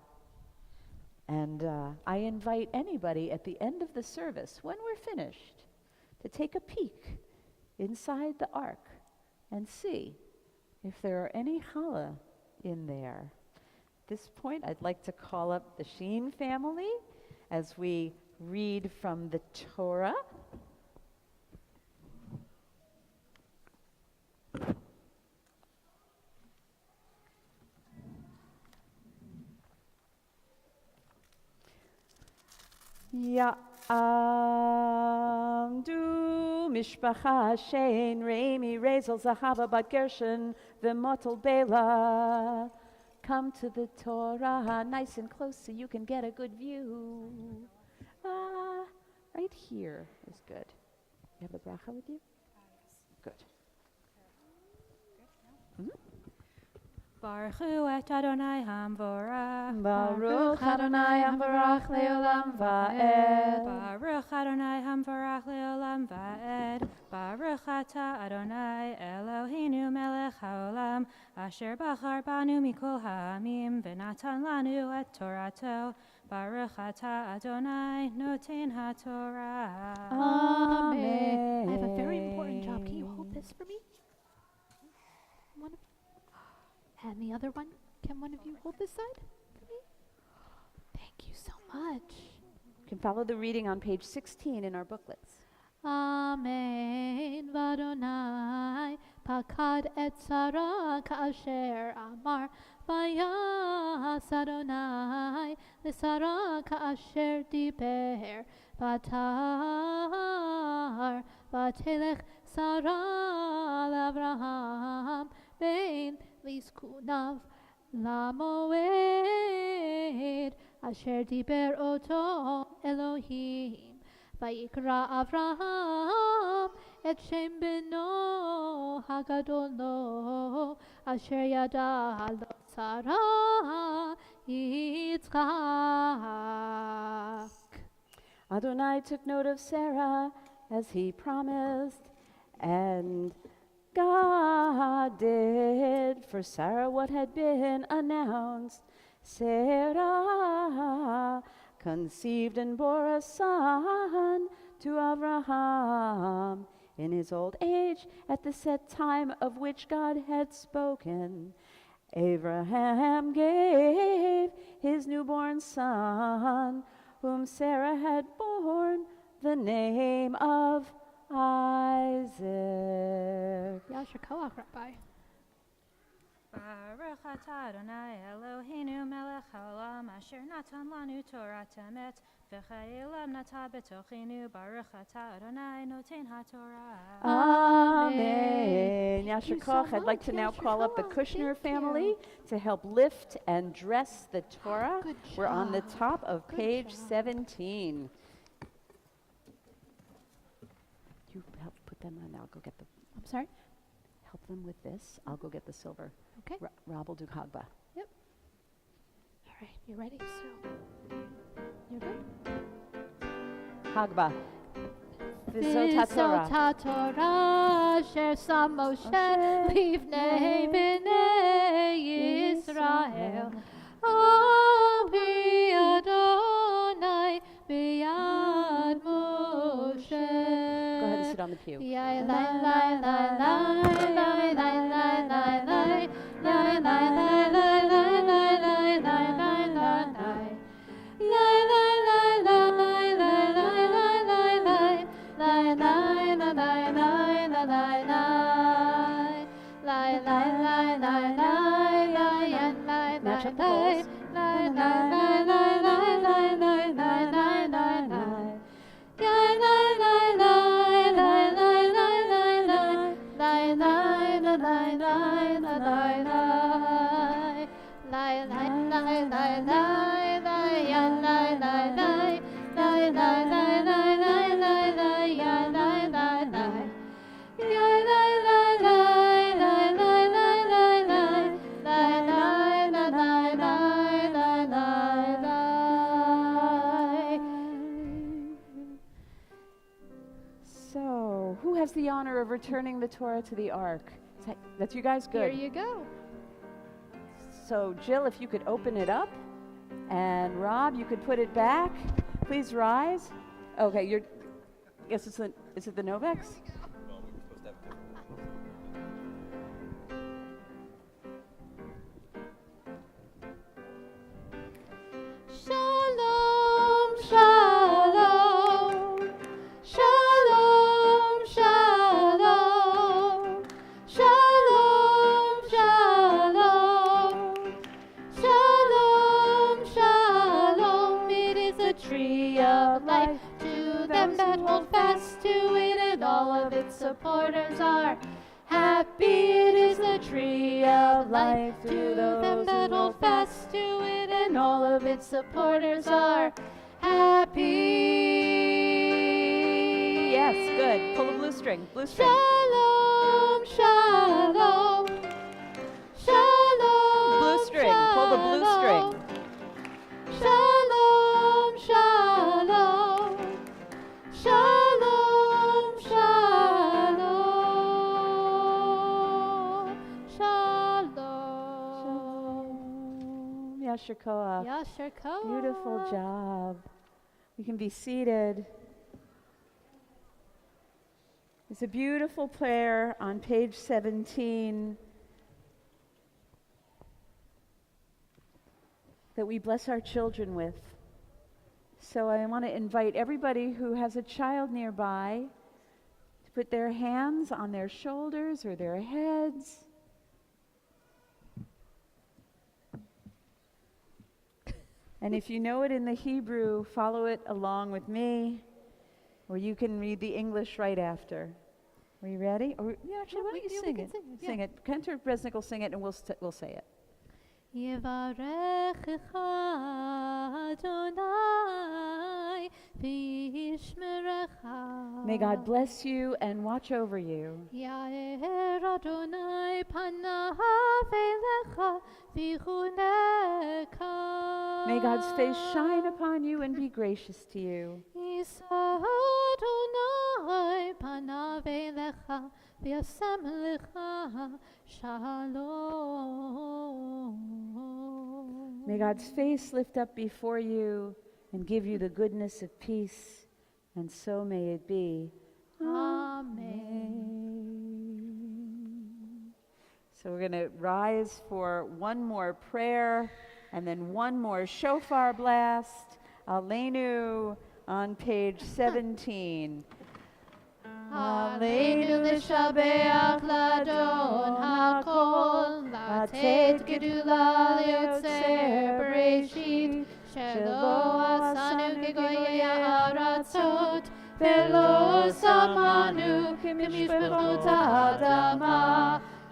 And I invite anybody at the end of the service, when we're finished, to take a peek inside the ark and see if there are any challah in there. At this point, I'd like to call up the Sheen family as we read from the Torah. Ya'amdu mishpacha shein Rami Razel Zahava Bat Gershon V'motel Bela. Come to the Torah nice and close so you can get a good view. Right here is good. You have the bracha with you? Good. Baruch hu et Adonai Hamvorach. Baruch Adonai Hamvorach Leolam Va'ed. Baruch Adonai Hamvorach Leolam Va'ed. Baruch Ata Adonai Eloheinu Melech Haolam Asher Bachar Banu Mikol Ha'amim V'natan Lanu et Torato. Baruch Ata Adonai Noten HaTorah. Amen. I have a very important job. Can you hold this for me? And the other one, can one of you hold this side for me? Thank you so much. You can follow the reading on page 16 in our booklets. Amen. Vadonai pakad et Sarah ka'asher amar vayas Adonai l'Sarah ka'asher diber vatar vatelech Sarah l'Avraham bein Lizkunav lamoed asher diber oto Elohim vayikra Avraham et shem beno hagadol lo asher yada lo Sarah Yitzchak. Adonai took note of Sarah as he promised, and God did for Sarah what had been announced. Sarah conceived and bore a son to Abraham in his old age at the set time of which God had spoken. Abraham gave his newborn son, whom Sarah had borne, the name of Isaac. Yasher Koach, Rabbi. Baruch atah Adonai Eloheinu melech haolam asher natan lanu Torah temet v'chayelam nata betochenu. Baruch atah Adonai noten haTorah. Amen. Thank Yasher you so Koch, I'd like much. to now Yasher call up the Koch. Kushner Thank family you. to help lift and dress the Torah. Good We're on the job. top of Good page job. 17. You help put them on. I'll go get the. I'm sorry? Help them with this. I'll go get the silver. Okay. Rob will do Hagba. All right, you ready? So, you're good? Hagba. V'zot V'zot HaTorah Asher Sam Moshe Livnei B'nei Yisrael Avi Adonai B'yad Moshe. Go ahead and sit on the pew. Match up the bowls. So, who has the honor of returning the Torah to the ark? That's you guys? Good. Here you go. So, Jill, if you could open it up, and Rob, you could put it back. Please rise. Okay, you're. Guess it's the. Is it the Novex? Shalom, shalom, shalom, shalom, shalom, shalom, shalom, shalom. It is a tree of life to them that hold fast to it, and all of its supporters are happy. It is the tree of life to them that hold fast to it, and all of its supporters are happy. Yes, good. Pull the blue string. Blue string. Shalom, shalom, shalom. Blue string. Pull the blue string. Shalom, shalom, shalom, shalom, shalom. Yasher Koach. Yasher Koach. Beautiful job. We can be seated. It's a beautiful prayer on page 17 that we bless our children with. So I want to invite everybody who has a child nearby to put their hands on their shoulders or their heads. And if you know it in the Hebrew, follow it along with me, or you can read the English right after. Are you ready? Or, yeah, actually, why don't you sing it? Sing it. Kentor Bresnik will sing it, and we'll say it. Yevarechecha Adonai v'yishmerecha. May God bless you and watch over you. Yair Adonai panav elecha v'chuneka. May God's face shine upon you and be gracious to you. Yisa Adonai panav elecha v'yasem lecha shalom. May God's face lift up before you and give you the goodness of peace, and so may it be. Amen. So we're going to rise for one more prayer and then one more shofar blast. Aleinu on page 17. Aleinu l'shabeach l'adon hakol, latet gedula liotzer bereshit, shelo asanu kegoyei ha'aratzot, velo samanu k'mishpachot ha'adama,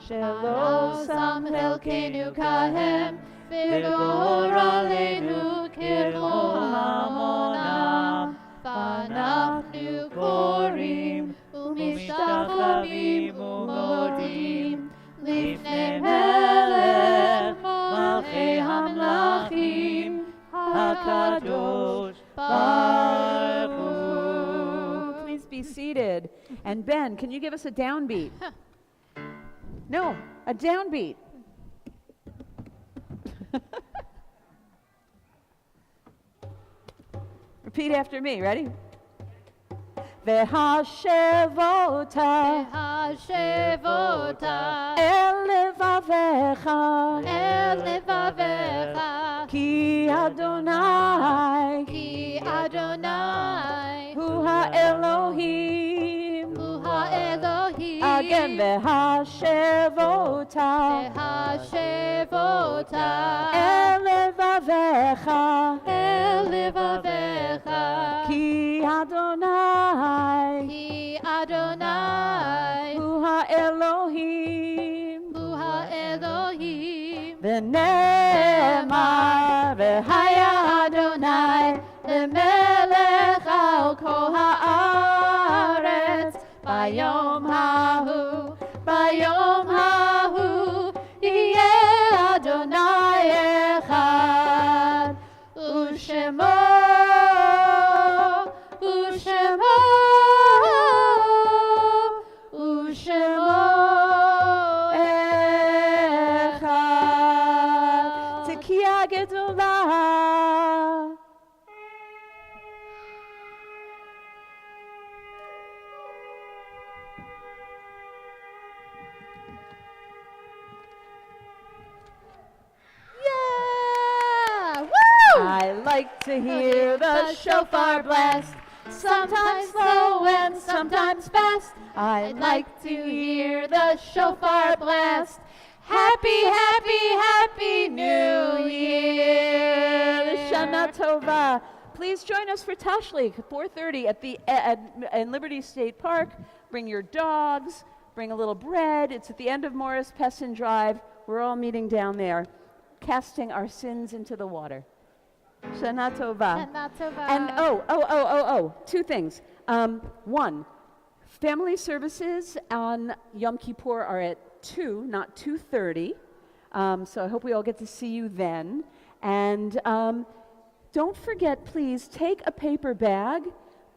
shelo sam chelkenu kahem, v'gor aleinu k'chol hamonam, v'anachnu korim u'mishtachavim u'modim lifnei melech malchei hamlachim hakadosh baruch hu. Please be be seated. And Ben, can you give us a downbeat? No, a downbeat. Repeat after me. Ready? V'hashevota Hashevota el levavecha el levavecha ki Adonai ki Adonai hu ha-Elohim. hu ha-Elohim. Again, v'hashevota Hashevota el levavecha el levavecha ki Adonai ki Adonai hu ha-Elohim. hu ha-Elohim. V'ne'emar v'haya Adonai lemelech al kol haaretz bayom hahu yeh Adonai echad u'shemo echad Tekiah gedolah. Yeah! Woo! I like to hear the shofar blast, sometimes slow and sometimes fast. I like to hear the shofar blast. Happy, happy, happy New Year! Shana Tova. Please join us for Tashlich, 4:30 in Liberty State Park. Bring your dogs, bring a little bread. It's at the end of Morris Pessin Drive. We're all meeting down there, casting our sins into the water. Shana Tova. Shana Tova. And two things. One, family services on Yom Kippur are at 2, not 2:30. So I hope we all get to see you then. And don't forget, please, take a paper bag.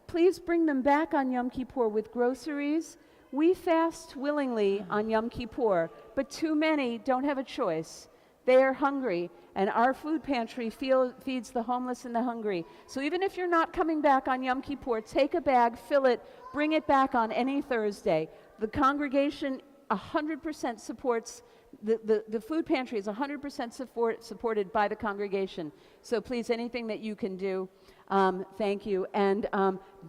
Please bring them back on Yom Kippur with groceries. We fast willingly on Yom Kippur, but too many don't have a choice. They are hungry, and our food pantry feeds the homeless and the hungry. So even if you're not coming back on Yom Kippur, take a bag, fill it, bring it back on any Thursday. The congregation 100% supports, the food pantry is 100% supported by the congregation. So please, anything that you can do, thank you. And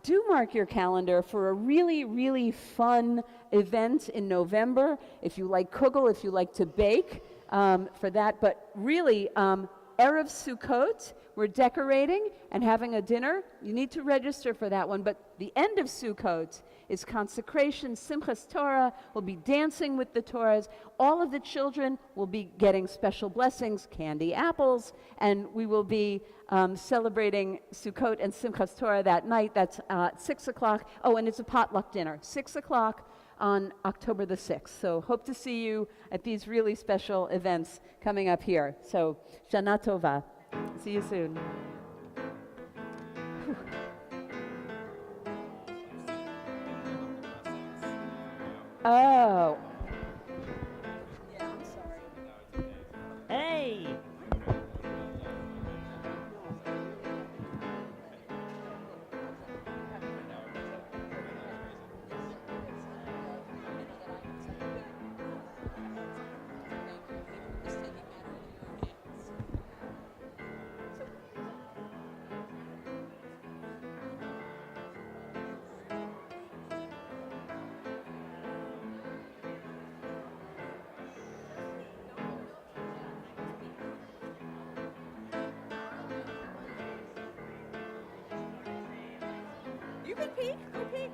do mark your calendar for a really, really fun event in November. If you like kugel, if you like to bake, for that. But really, Erev Sukkot, we're decorating and having a dinner. You need to register for that one. But the end of Sukkot is consecration, Simchas Torah. We'll be dancing with the Torahs. All of the children will be getting special blessings, candy apples, and we will be celebrating Sukkot and Simchas Torah that night. That's 6 o'clock. Oh, and it's a potluck dinner, 6 o'clock on October the 6th. So hope to see you at these really special events coming up here. So Shana Tova. See you soon. Oh. Yeah, I'm sorry. Hey. You can peek. Go peek.